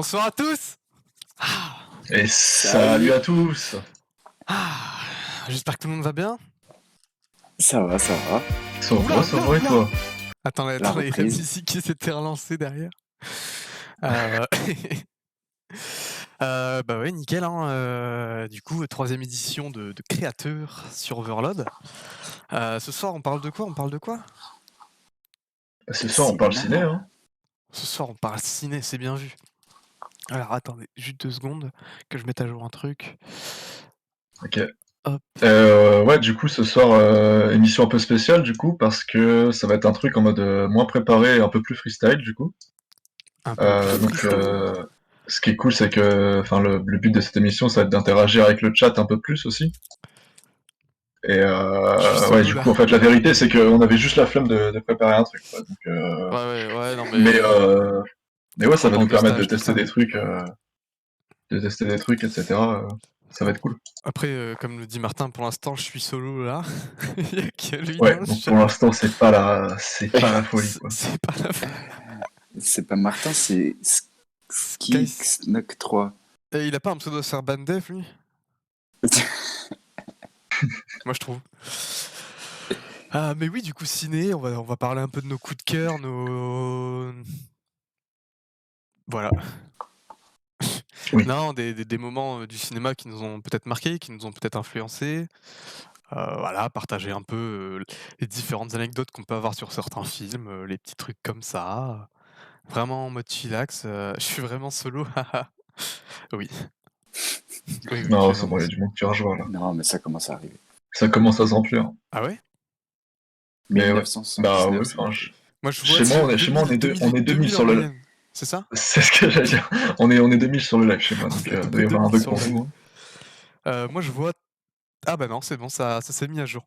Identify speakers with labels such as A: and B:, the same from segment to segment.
A: Bonsoir à tous. Ah,
B: Et salut à tous.
A: ah, j'espère que tout le monde va bien.
B: Ça va, ça va.
A: Oula,
B: Ça
A: oula,
B: va et
A: oula.
B: toi?
A: Attends,
B: La
A: il y a la
B: reprise.
A: musique qui s'était relancée derrière. Euh, bah ouais, nickel. Hein, du coup, troisième édition de Créateur sur Overload. Ce soir, on parle de quoi?
B: Ce soir, on parle ciné,
C: Cinéma.
B: hein?
A: Ce soir, on parle ciné, c'est bien vu. Alors, attendez, juste 2 secondes, que je mette à jour un truc.
B: Ok.
A: Hop.
B: Ouais, du coup, ce soir, émission un peu spéciale, du coup, parce que ça va être un truc en mode moins préparé, un peu plus freestyle, du coup.
A: Un peu plus
B: Donc,
A: freestyle.
B: ce qui est cool, c'est que, enfin, le but de cette émission, ça va être d'interagir avec le chat un peu plus aussi. Et
A: Je suis
B: ouais,
A: solo
B: du
A: là.
B: coup, en fait, la vérité, c'est qu'on avait juste la flemme de préparer un truc, quoi. Donc,
A: Ouais, non
B: mais,
A: mais
B: mais ouais, ça va
A: rapport
B: nous
A: de
B: permettre
A: stage, tout ça.
B: de tester des trucs, etc. Ça va être cool.
A: Après, comme le dit Martin, pour l'instant, je suis solo là. Il y a que lui
B: Ouais,
A: dans le
B: donc
A: chat.
B: pour l'instant, c'est pas la folie, quoi.
A: C'est pas la fin.
C: C'est pas Martin, c'est
A: Sky.
C: Skixnock 3.
A: Et il a pas un pseudo sur Bandef, lui? Moi, je trouve. Ah, mais oui, du coup, ciné, on va parler un peu de nos coups de cœur, nos. Voilà.
B: Oui.
A: Non, des moments du cinéma qui nous ont peut-être marqués, qui nous ont peut-être influencés. Voilà, partager un peu les différentes anecdotes qu'on peut avoir sur certains films, les petits trucs comme ça. Vraiment en mode chillax. Je suis vraiment solo. Oui. Oui, je
B: Non,
A: suis
B: c'est
A: vraiment
B: bon, il y a
A: solo.
B: du monde qui rejoint, là.
C: Non, mais ça commence à arriver.
B: Ça commence à se remplir.
A: Ah ouais?
B: Mais ouais. Bah
C: 1979,
B: ouais,
C: ça
B: enfin,
C: m'arrive.
A: Moi, je vois c'est
B: chez moi,
A: 2000, 2000,
B: on est 2000
A: 2000 en
B: sur le...
A: moyenne. C'est ça?
B: C'est ce que j'allais dire. On est 2000 sur le live chez moi,
A: On
B: donc
A: est à peu
B: il
A: près
B: doit y avoir un
A: 2000
B: bug
A: sur
B: pour
A: le live.
B: vous, hein.
A: Moi, je vois. Ah bah non, c'est bon, ça s'est mis à jour.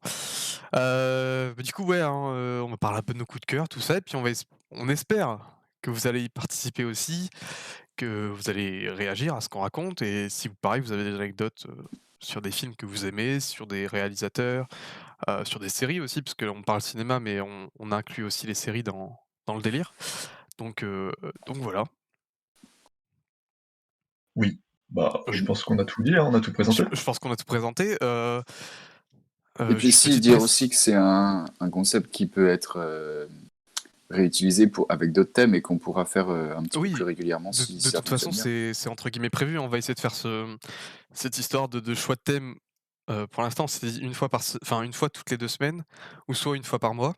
A: Bah, du coup, ouais, hein, on va parler un peu de nos coups de cœur, tout ça, et puis on espère que vous allez y participer aussi, que vous allez réagir à ce qu'on raconte, et si pareil, vous avez des anecdotes sur des films que vous aimez, sur des réalisateurs, sur des séries aussi, parce qu'on parle cinéma, mais on inclut aussi les séries dans le délire. Donc voilà.
B: Oui. Bah, je
A: Oui,
B: pense qu'on a tout dit, hein, on a tout présenté.
A: je pense qu'on a tout présenté.
C: Et
A: J'ai
C: puis
A: une
C: si,
A: petite
C: dire
A: presse.
C: aussi que c'est un concept qui peut être réutilisé avec d'autres thèmes et qu'on pourra faire un petit peu plus
A: Oui,
C: régulièrement si
A: de
C: ça
A: toute façon,
C: fonctionne bien.
A: c'est entre guillemets prévu. On va essayer de faire cette histoire de choix de thème. Pour l'instant, c'est une fois toutes les 2 semaines ou soit une fois par mois.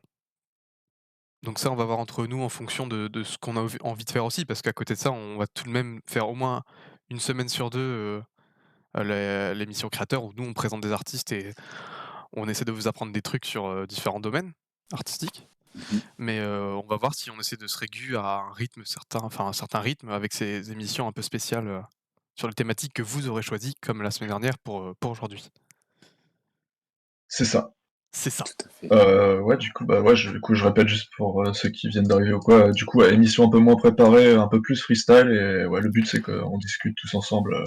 A: Donc ça, on va voir entre nous en fonction de ce qu'on a envie de faire aussi, parce qu'à côté de ça, on va tout de même faire au moins une semaine sur 2 l'émission Créateur où nous, on présente des artistes et on essaie de vous apprendre des trucs sur, différents domaines artistiques.
C: Mhm.
A: Mais, on va voir si on essaie de se régu à un certain rythme avec ces émissions un peu spéciales, sur les thématiques que vous aurez choisies, comme la semaine dernière pour aujourd'hui.
B: C'est ça.
A: C'est ça.
C: Tout à fait.
B: Ouais, du coup, bah ouais, du coup, je répète juste pour ceux qui viennent d'arriver ou quoi. Du coup, ouais, émission un peu moins préparée, un peu plus freestyle, et ouais, le but c'est qu'on discute tous ensemble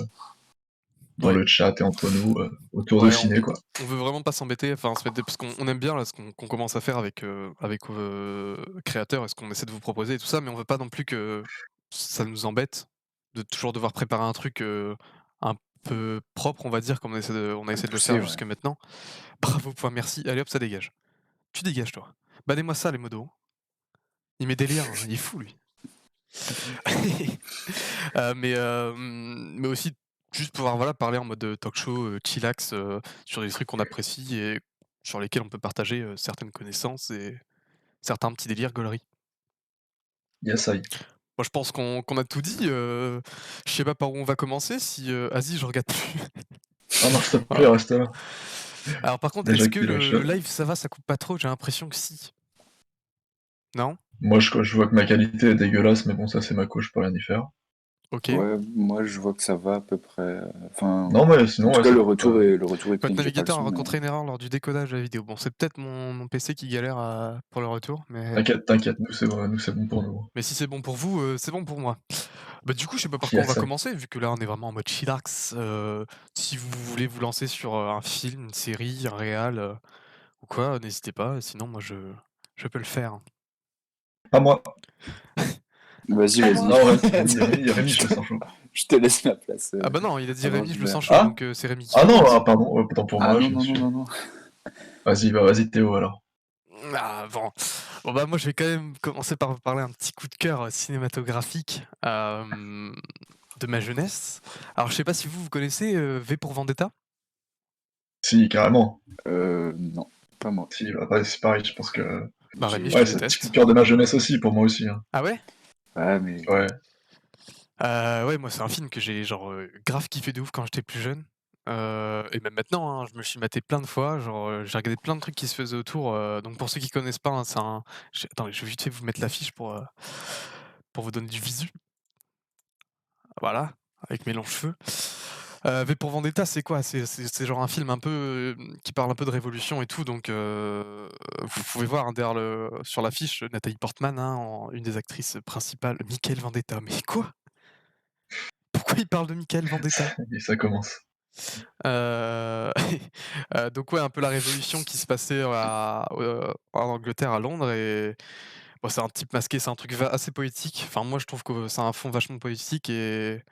B: dans
A: Ouais,
B: le chat et entre nous autour de
A: ouais,
B: ciné, quoi.
A: on veut vraiment pas s'embêter, enfin se mettre parce qu'on aime bien là ce qu'on commence à faire avec, Créateur et ce qu'on essaie de vous proposer et tout ça, mais on veut pas non plus que ça nous embête de toujours devoir préparer un truc, un peu propre, on va dire, comme on a
C: Un peu
A: essayé de le faire
C: poussé, ouais.
A: jusque maintenant. Bravo, point, merci. Allez hop, ça dégage. Tu dégages toi. Bannez-moi ça les modos. Il met des liens, hein, il est fou lui. Mais aussi juste pouvoir, voilà, parler en mode, talk show, chillax, sur des trucs qu'on apprécie et sur lesquels on peut partager, certaines connaissances et certains petits délires gauleries.
B: Yes, I.
A: Moi, je pense qu'on a tout dit, je sais pas par où on va commencer si, vas-y, je regarde plus.
B: Ah non, s'il te plaît,
A: Voilà.
B: reste là.
A: Alors par contre,
B: Déjà
A: est-ce que
B: qu'il est le
A: le
B: chat.
A: live ça va, ça coupe pas trop? J'ai l'impression que si. Non?
B: Moi, je vois que ma qualité est dégueulasse, mais bon, ça, c'est ma couche, je peux rien y faire.
A: OK.
C: Ouais, moi je vois que ça va à peu près. Enfin,
B: Non, mais
C: en
B: sinon,
C: tout
B: ouais,
C: cas,
B: ça
C: le
B: coupe.
C: retour est
A: Votre
C: clean. J'ai pas le
A: navigateur a
C: son, mais
A: rencontré une erreur lors du décodage de la vidéo. Bon, c'est peut-être mon PC qui galère pour le retour, mais
B: T'inquiète, nous, c'est bon pour nous.
A: si c'est bon pour vous, c'est bon pour moi. Bah, du coup, je sais pas par quoi on va
B: Yes, I.
A: commencer, vu que là, on est vraiment en mode chillax. Si vous voulez vous lancer sur, un film, une série, un réal, ou quoi, n'hésitez pas, sinon moi je peux le faire.
B: À moi.
C: Vas-y, vas-y.
B: Non, Rémi, je le sens chaud.
C: Je te laisse la place.
A: Ah bah non, il a dit
C: avant
A: Rémi, je le
C: Gilbert.
A: sens chaud,
B: Ah
A: donc c'est Rémi qui
B: Ah non,
A: commence.
B: pardon, autant pour
C: Ah
B: moi,
C: non,
B: je me
C: non, non,
B: suis...
C: non, non.
B: Vas-y, Théo, alors.
A: Ah bon. Bon bah moi je vais quand même commencer par vous parler un petit coup de cœur cinématographique de ma jeunesse. Alors je sais pas si vous connaissez V pour Vendetta.
B: Si, carrément.
C: Non, pas moi.
B: Si, bah, c'est pareil, je pense que...
A: Bah Rémi, je te
B: Ouais, c'est un petit coup
A: déteste.
B: de cœur de ma jeunesse aussi, pour moi aussi. Hein.
A: Ah ouais?
C: Ouais, mais
B: Ouais.
A: Ouais, moi c'est un film que j'ai genre grave kiffé de ouf quand j'étais plus jeune. Et même maintenant, hein, je me suis maté plein de fois. Genre, j'ai regardé plein de trucs qui se faisaient autour. Donc pour ceux qui connaissent pas, hein, c'est un. Attendez, je vais vite fait vous mettre l'affiche pour vous donner du visu. Voilà, avec mes longs cheveux. V pour Vendetta, c'est quoi? C'est genre un film un peu qui parle un peu de révolution et tout. Donc vous pouvez voir hein, derrière sur l'affiche Nathalie Portman, hein, une des actrices principales, Michael Vendetta. Mais quoi? Pourquoi il parle de Michael Vendetta?
B: Et ça commence.
A: Heu, donc ouais, un peu la révolution qui se passait en Angleterre, à Londres et bon, c'est un type masqué, c'est un truc assez poétique. Enfin, moi, je trouve que c'est un fond vachement poétique et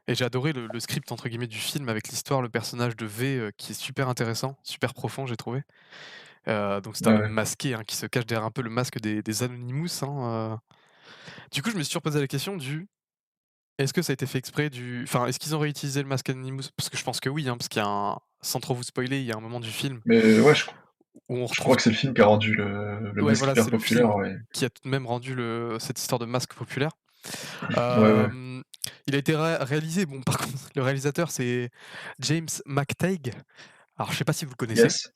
A: j'ai adoré le «script» entre guillemets du film avec l'histoire, le personnage de V, qui est super intéressant, super profond, j'ai trouvé. Donc c'est un
B: Ouais,
A: homme
B: ouais.
A: masqué, hein, qui se cache derrière un peu le masque des Anonymous, hein. Du coup, je me suis reposé la question du est-ce que ça a été fait exprès enfin, est-ce qu'ils ont réutilisé le masque Anonymous? Parce que je pense que oui, hein, parce qu'il y a un sans trop vous spoiler, il y a un moment du film
B: Mais ouais,
A: où on
B: je
A: retrouve
B: crois que c'est le film qui a rendu le
A: ouais,
B: masque
A: voilà,
B: hyper
A: c'est le
B: populaire,
A: film
B: ouais.
A: qui a tout de même rendu cette histoire de masque populaire.
B: Ouais, ouais.
A: Hem, il a été réalisé bon, par contre, le réalisateur, c'est James McTeigue. Alors, je sais pas si vous le connaissez?
B: Yes.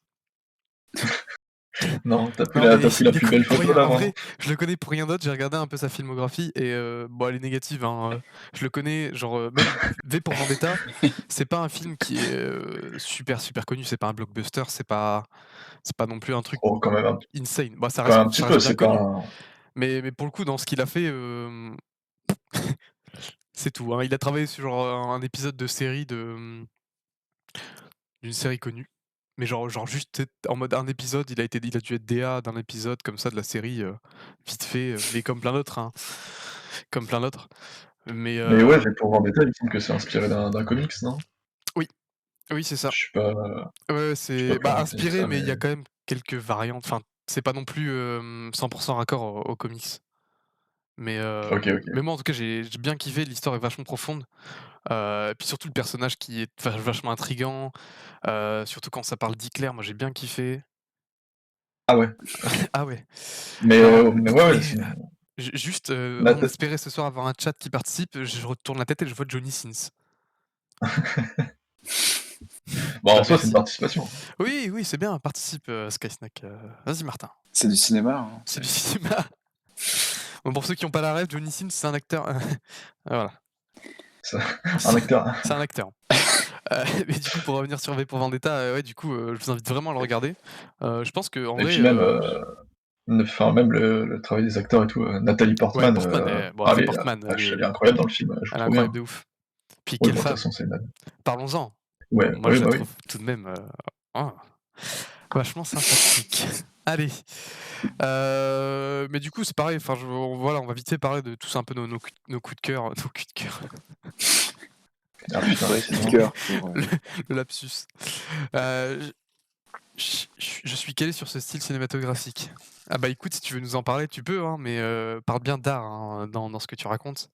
B: Non,
A: Non, mais
B: t'as pris la
A: il est
B: plus belle
A: connu pour
B: photo,
A: rien.
B: là,
A: En vrai,
B: vraiment?
A: je le connais pour rien d'autre. J'ai regardé un peu sa filmographie et bon, elle est négative, hein, je le connais, genre, même V pour Vendetta, c'est pas un film qui est, super, super connu. C'est pas un blockbuster, c'est pas non plus un truc
B: Oh,
A: insane. Bah,
B: quand même un petit
A: ça
B: peu,
A: reste bien
B: c'est pas
A: connu.
B: un...
A: Mais pour le coup, dans ce qu'il a fait, c'est tout, hein. Il a travaillé sur genre, un épisode de série d'une série connue. Mais genre juste, tu sais, en mode un épisode, il a dû être DA d'un épisode comme ça de la série, vite fait, mais comme plein d'autres, hein. Comme plein d'autres. Mais
B: Mais ouais, V pour Vendetta, il me semble que c'est inspiré d'un comics, non?
A: oui, oui, c'est ça.
B: Je suis pas
A: Ouais, ouais,
B: je suis pas
A: c'est
B: plus
A: bah,
B: renseigné que
A: inspiré,
B: ça,
A: mais
B: mais
A: il y a quand même quelques variantes. Enfin, c'est pas non plus, 100 raccord aux comics.
B: OK, OK.
A: Mais moi, en tout cas, j'ai bien kiffé. L'histoire est vachement profonde. Et puis surtout le personnage qui est vachement intriguant, surtout quand ça parle d'Hitler, moi j'ai bien kiffé.
B: Ah ouais.
A: Ah ouais.
B: Mais
A: Alors,
B: mais ouais, ouais,
A: et
B: sinon
A: juste, on
B: Nathan
A: espérait ce soir avoir un chat qui participe, je retourne la tête et je vois Johnny Sins.
B: bah,
A: Bah,
B: en soi, c'est une
A: merci.
B: participation.
A: Oui, oui, c'est bien, participe, Skysnack, vas-y Martin,
C: c'est du cinéma. Hein,
A: c'est du cinéma. Bon, pour ceux qui ont pas la ref, Johnny Sins, c'est un acteur, voilà,
B: C'est un acteur.
A: c'est un acteur. Mais du coup, pour revenir sur V pour Vendetta, ouais, du coup, je vous invite vraiment à le regarder. Je pense qu'en
B: Et
A: vrai,
B: puis même, enfin, même le travail des acteurs et tout, Nathalie
A: ouais,
B: Portman,
A: Portman, bon,
B: ah,
A: Natalie Portman,
B: elle est incroyable dans le film, elle joue
A: elle est
B: trop bien.
A: incroyable de ouf. Puis
B: Oui,
A: quelle
B: bon, de toute
A: femme!
B: façon, c'est une
A: Parlons-en.
B: ouais,
A: Moi,
B: oui,
A: je la
B: bah, oui.
A: trouve tout de même, oh, vachement sympathique. Allez, mais du coup, c'est pareil, enfin, voilà, on va vite fait parler de tous un peu nos coups de cœur, nos coups de cœur,
B: Ah putain,
C: vrai coup de
B: décidément.
C: cœur pour,
A: le lapsus. Heu, je suis calé sur ce style cinématographique. Ah bah, écoute, si tu veux nous en parler, tu peux, hein, mais parle bien d'art, hein, dans ce que tu racontes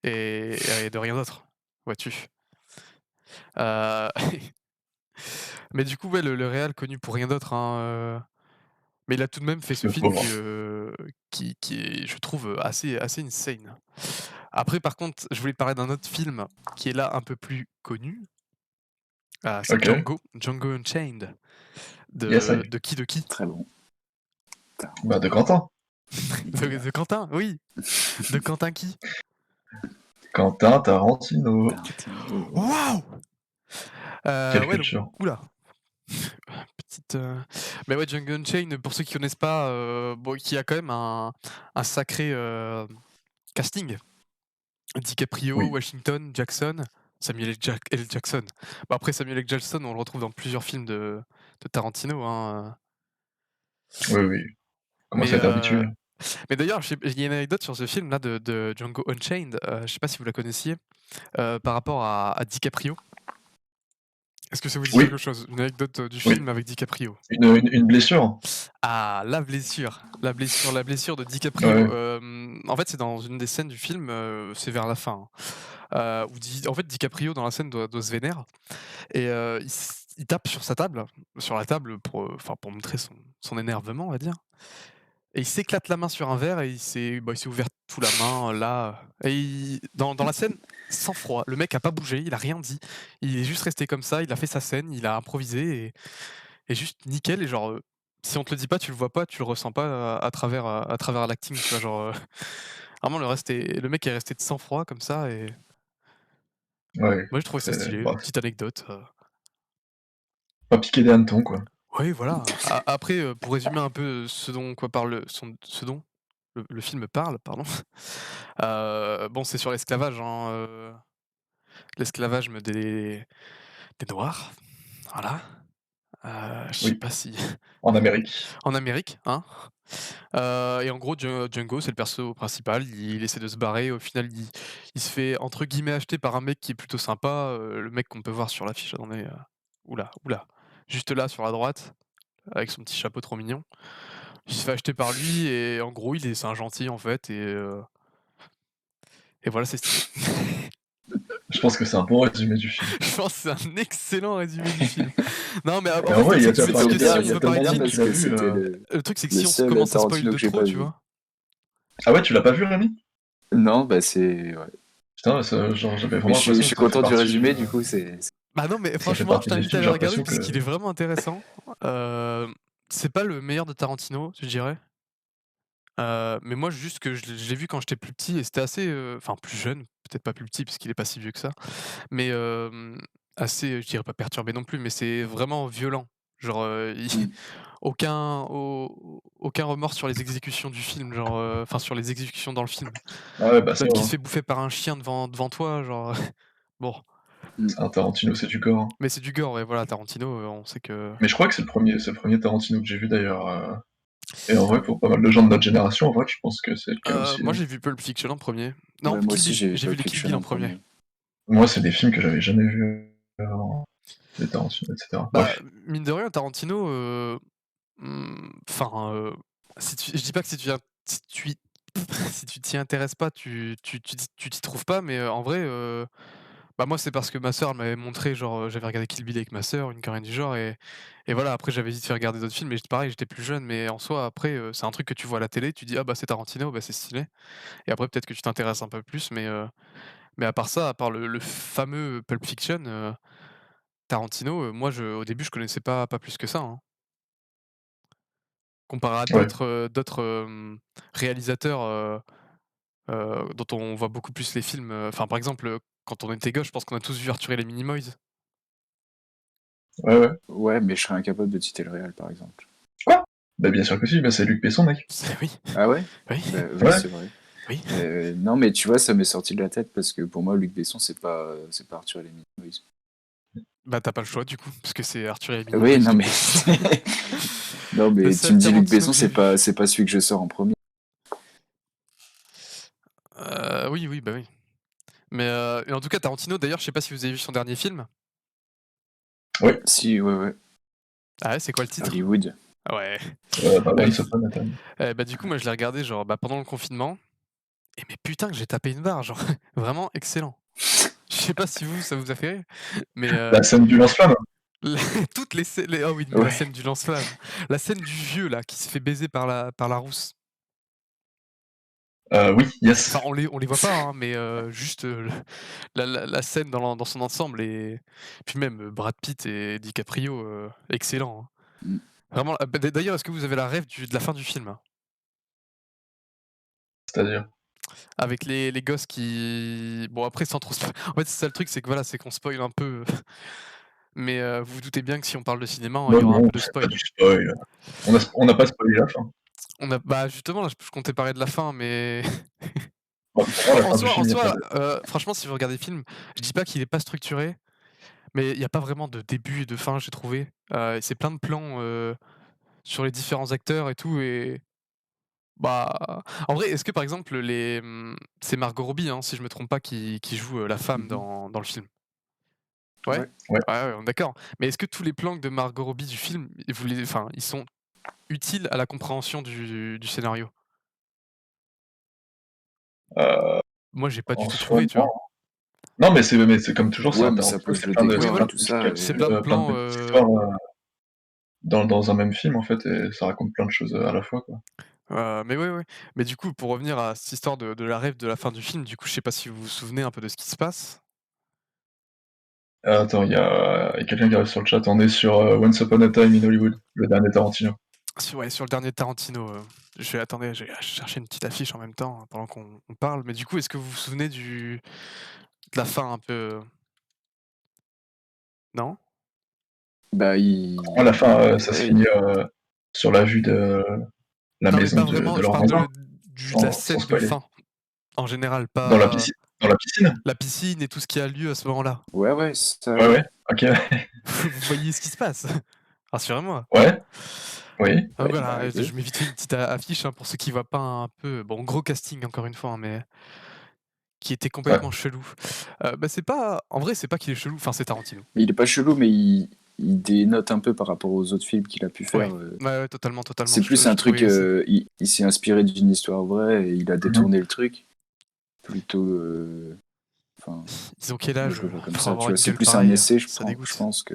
A: et de rien d'autre, vois-tu? Heu, mais du coup, ouais, le réal connu pour rien d'autre, hein, mais il a tout de même fait ce
B: Le
A: film
B: pauvre.
A: qui est, je trouve, assez insane. Après, par contre, je voulais parler d'un autre film qui est là un peu plus connu. C'est
B: OK.
A: Django Unchained
B: Yes, I
A: de qui, de qui?
C: très bon.
B: bah, de Quentin.
A: De Quentin, oui! De Quentin qui?
B: Quentin Tarantino.
C: Tarantino.
A: Waouh!
B: Quelle
A: Ouais, donc
B: culture.
A: ouh là! Petite, mais ouais, Django Unchained, pour ceux qui connaissent pas, bon, qui a quand même un sacré, casting. DiCaprio,
B: Oui.
A: Washington, Jackson, L. Jackson. Bah, après Samuel L. Jackson, on le retrouve dans plusieurs films de Tarantino, hein,
B: Oui, oui. Commence
A: mais
B: à être habitué.
A: Mais d'ailleurs, il y a une anecdote sur ce film-là de Django Unchained, je sais pas si vous la connaissiez, par rapport à DiCaprio. Est-ce que ça vous dit
B: Oui,
A: quelque chose? Une anecdote, du
B: oui,
A: film avec DiCaprio?
B: une blessure.
A: Ah, la blessure de DiCaprio,
B: Ouais,
A: en fait, c'est dans une des scènes du film, c'est vers la fin, hein, où en fait, DiCaprio dans la scène doit se vénère et il tape sur la table pour montrer son énervement, on va dire. Et il s'éclate la main sur un verre et il s'est ouvert tout la main, là, et dans la scène, sang froid, le mec a pas bougé, il a rien dit. Il est juste resté comme ça, il a fait sa scène, il a improvisé et juste nickel et genre, si on te le dit pas, tu le vois pas, tu le ressens pas à travers l'acting, tu vois? Genre, vraiment le mec est resté de sang froid comme ça et
B: ouais,
A: moi j'ai trouvé ça
B: c'est
A: stylé,
B: bah,
A: une petite anecdote.
B: pas piquer des hannetons, quoi.
A: Oui voilà, après, pour résumer un peu ce dont le film parle, pardon. Bon, c'est sur l'esclavage, hein, l'esclavage des noirs, voilà. Je sais
B: Oui,
A: pas si
B: en Amérique.
A: en Amérique, hein. Et en gros, Django, c'est le perso principal, il essaie de se barrer, au final, il se fait, entre guillemets, «acheter» par un mec qui est plutôt sympa, le mec qu'on peut voir sur l'affiche, attendez, ouh là, juste là, sur la droite, avec son petit chapeau trop mignon. Il se fait acheter par lui et en gros, c'est un gentil, en fait et voilà, c'est stylé.
B: Je pense que c'est un bon résumé du film.
A: Je pense que c'est un excellent résumé du film. Non, mais
B: Et
A: en
B: en
A: fait, le
B: vrai,
A: truc,
C: Ça
A: c'est que si on
C: ça
A: veut
C: tombe
A: parler de
C: bien
B: maintenant
A: film,
B: que tu
C: parce
B: l'as
C: que
B: vu,
C: c'était
A: le truc, c'est que
C: le
A: si on
C: seul
A: commence à spoil
C: Tarantino
A: de
C: que j'ai
A: trop,
C: pas
A: tu
C: vu.
A: vois?
B: ah ouais, tu l'as pas vu, Rémi?
C: Non, bah c'est. Ouais.
B: Putain, genre, j'avais
C: Mais
B: vraiment
C: je
B: l'impression
C: suis
B: que ça fait
C: content du
B: partie,
C: résumé, du coup, c'est.
A: Bah non, mais
B: ça fait
A: franchement, je
B: partie des
A: t'invite à
B: films,
A: aller
B: j'ai
A: le regarder
B: l'impression
A: parce qu'il
B: que
A: est vraiment intéressant. Heu, c'est pas le meilleur de Tarantino, je dirais. Mais moi, juste que je l'ai vu quand j'étais plus petit et c'était assez, enfin plus jeune, peut-être pas plus petit parce qu'il est pas si vieux que ça, mais assez, je dirais pas perturbé non plus, mais c'est vraiment violent. Genre, il
C: Mm.
A: aucun remords sur les exécutions du film, genre, enfin sur les exécutions dans le film.
B: ah ouais, bah
A: Le
B: ça,
A: mec qui se
B: hein.
A: fait bouffer par un chien devant toi, genre, bon.
C: Mm.
B: C'est un Tarantino, c'est du gore, hein.
A: Mais c'est du gore, ouais, voilà, Tarantino, on sait que
B: Mais je crois que c'est le premier Tarantino que j'ai vu d'ailleurs, et en vrai, pour pas mal de gens de notre génération, en vrai, je pense que c'est le cas aussi,
A: moi
B: hein.
A: j'ai vu Pulp Fiction en premier. Non,
C: Ouais, moi
A: Kill
C: aussi,
A: Bill,
C: j'ai
A: j'ai vu
C: Pulp
A: les Kill
C: Fiction
A: Bill en
C: en
A: premier.
C: premier.
B: Moi, c'est des films que j'avais jamais vus avant, des Tarantino, et cetera.
A: Bah,
B: Bref.
A: mine de rien, Tarantino, enfin, je dis pas que si tu y si tu t'y intéresses pas, tu t'y trouves pas, mais en vrai, bah, moi, c'est parce que ma sœur elle m'avait montré, genre, j'avais regardé Kill Bill avec ma sœur, une connerie du genre et voilà, après j'avais vite fait regarder d'autres films, mais pareil, j'étais plus jeune, mais en soi, après, c'est un truc que tu vois à la télé, tu dis: «Ah bah, c'est Tarantino, bah, c'est stylé» et après peut-être que tu t'intéresses un peu plus, mais à part ça, à part le fameux Pulp Fiction, Tarantino, moi, au début, je connaissais pas plus que ça, hein. Comparé à
B: Ouais,
A: d'autres, réalisateurs, dont on voit beaucoup plus les films, enfin, par exemple, quand on était gosse, je pense qu'on a tous vu Arthur et les Minimoys.
B: ouais, ouais.
C: Ouais, mais je serais incapable de citer le réel, par exemple.
B: Quoi? Bah, bien sûr que si, bah, c'est Luc Besson, mec.
A: C'est oui,
C: Ah ouais?
A: oui,
C: Bah, oui,
B: Ouais.
C: c'est vrai.
A: oui.
C: Non, mais tu vois, ça m'est sorti de la tête parce que pour moi, Luc Besson, c'est pas Arthur et les Minimoys.
A: Bah, tu pas le choix du coup, parce que c'est Arthur et les
C: Oui,
A: Minimoys,
C: non,
A: du
C: mais
A: coup.
C: non,
A: Le
C: mais tu
A: seul
C: me dis Luc
A: Tarantino
C: Besson,
A: que j'ai vu.
C: c'est pas celui que je sors en premier.
A: Oui, oui, bah, oui. Mais, et en tout cas, Tarantino, d'ailleurs, je sais pas si vous avez vu son dernier film?
B: Oui,
C: Si, ouais, ouais.
A: Ah ouais, c'est quoi le titre?
C: Hollywood.
A: Ah ouais.
B: bah,
A: Bah,
B: Once Upon a Time.
A: bah, du coup, moi, je l'ai regardé, genre, bah, pendant le confinement et mais putain que j'ai tapé une barre, genre, vraiment excellent. Je sais pas si ça vous a fait rire, mais,
B: La scène du lance-flamme?
A: Les toutes les scè les ah oui, mais la
C: Ouais.
A: scène du lance-flamme. La scène du vieux là, qui se fait baiser par la rousse.
B: Oui,
A: Enfin,
B: yes.
A: on les voit pas, hein, mais juste, le la scène dans son ensemble et puis même, Brad Pitt et DiCaprio, excellent, hein.
C: Mm.
A: Vraiment, bah, d'ailleurs, est-ce que vous avez la ref de la fin du film?
B: C'est-à-dire?
A: Avec les gosses qui bon après sans trop en fait, c'est ça le truc, c'est que voilà, c'est qu'on spoil un peu, mais vous vous doutez bien que si on parle de cinéma, il
B: Non,
A: y aura un
B: non,
A: peu de
B: c'est pas
A: spoil.
B: du spoil. On n'a pas spoilé la fin.
A: Bah, justement, là, je comptais parler de la fin, mais
B: Bah, pour moi, la fin du
A: En
B: film, il y a pas
A: soi,
B: de
A: franchement, si vous regardez le film, je dis pas qu'il est pas structuré, mais il y a pas vraiment de début et de fin, j'ai trouvé. C'est plein de plans, sur les différents acteurs et tout Bah, en vrai, est-ce que par exemple c'est Margot Robbie, hein, si je me trompe pas, qui joue, la femme
C: Mhm.
A: dans le film? Ouais?
C: Ouais.
B: Ouais.
A: Ouais, ouais, on est d'accord. Mais est-ce que tous les plans de Margot Robbie du film, ils sont utiles à la compréhension du scénario?
B: Heu,
A: Moi, j'ai pas du
B: En
A: tout
B: soi,
A: trouvé, tu
B: non.
A: vois?
B: Non, mais c'est comme toujours, c'est
C: Ouais, mais
B: encore
C: ça
B: une fois,
C: pose
B: c'est
C: le
B: plein de
A: Oui,
C: décor et
A: voilà,
C: tout ça.
A: c'est
C: Et...
A: plein de
B: plein de
A: plans,
B: petites histoires, dans un même film, en fait, et ça raconte plein de choses, à la fois, quoi.
A: mais ouais, ouais. Mais du coup, pour revenir à cette histoire de la rêve de la fin du film, du coup, je sais pas si vous vous souvenez un peu de ce qui se passe?
B: Attends, il y a quelqu'un qui arrive sur le chat. On est sur, Once Upon a Time in Hollywood, le dernier Tarantino.
A: Sur le dernier Tarantino, attendez, je vais chercher une petite affiche en même temps, hein, pendant qu'on parle. Mais du coup, est-ce que vous vous souvenez de la fin un peu, non?
C: Bah,
B: À la fin, ça se
C: ouais,
B: finit, sur la vue de la
A: Non, mais
B: maison
A: pas
B: de
A: vraiment, je
B: leur
A: parle
B: voisin,
A: de la
B: sans
A: scène de
B: spoiler.
A: fin, en général,
B: Dans la
A: pas
B: piscine dans la piscine?
A: la piscine et tout ce qui a lieu à ce moment-là.
C: ouais, ouais, ça,
B: Ouais,
C: oui.
B: ouais, OK, ouais.
A: Vous voyez ce qui se passe? Rassurez-moi.
B: Ouais, oui.
A: Donc
C: Ouais, bah,
A: voilà,
C: oui.
A: je mets vite fait une petite affiche, hein, pour ceux qui voient pas un peu, bon, gros casting encore une fois, hein, mais qui était
B: Ouais.
A: complètement chelou. Bah, c'est pas en vrai, c'est pas qu'il est chelou, enfin, c'est Tarantino.
C: Mais il est pas chelou, mais il dénote un peu par rapport aux autres films qu'il a pu
A: Ouais,
C: faire.
A: ouais, ouais, totalement, totalement,
C: C'est plus
A: je
C: un truc,
A: trouvais aussi.
C: il s'est inspiré d'une histoire vraie et il a
B: Mmh mh.
C: détourné le truc. Plutôt, enfin,
A: Ils ont quel
C: moi
A: âge,
C: je le vois comme
A: pour
C: ça.
A: avoir
C: Tu vois,
A: une
C: c'est
A: gueule
C: plus un
A: pareille?
C: essai,
A: Ça
C: je
A: dégoûte.
C: pense que.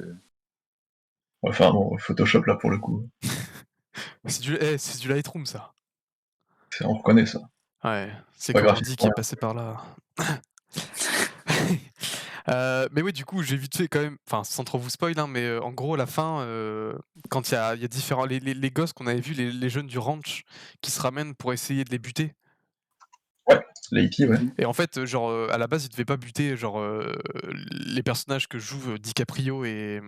B: Enfin bon, Photoshop là pour le coup,
A: C'est du Lightroom ça.
B: on reconnaît ça.
A: Ouais,
B: C'est
A: c'est
B: pas
A: Corrodi
B: graphique
A: qui
B: pour
A: est
B: rien.
A: passé par là. Mais oui, du coup, j'ai vite fait quand même, enfin, sans trop vous spoil, hein, mais en gros, la fin, quand il y a différents les gosses qu'on avait vus, les jeunes du ranch qui se ramènent pour essayer de les buter
B: Ouais, les hippies, ouais.
C: Mhm.
A: et en fait, genre, à la base, ils devaient pas buter, genre, les personnages que jouent, DiCaprio et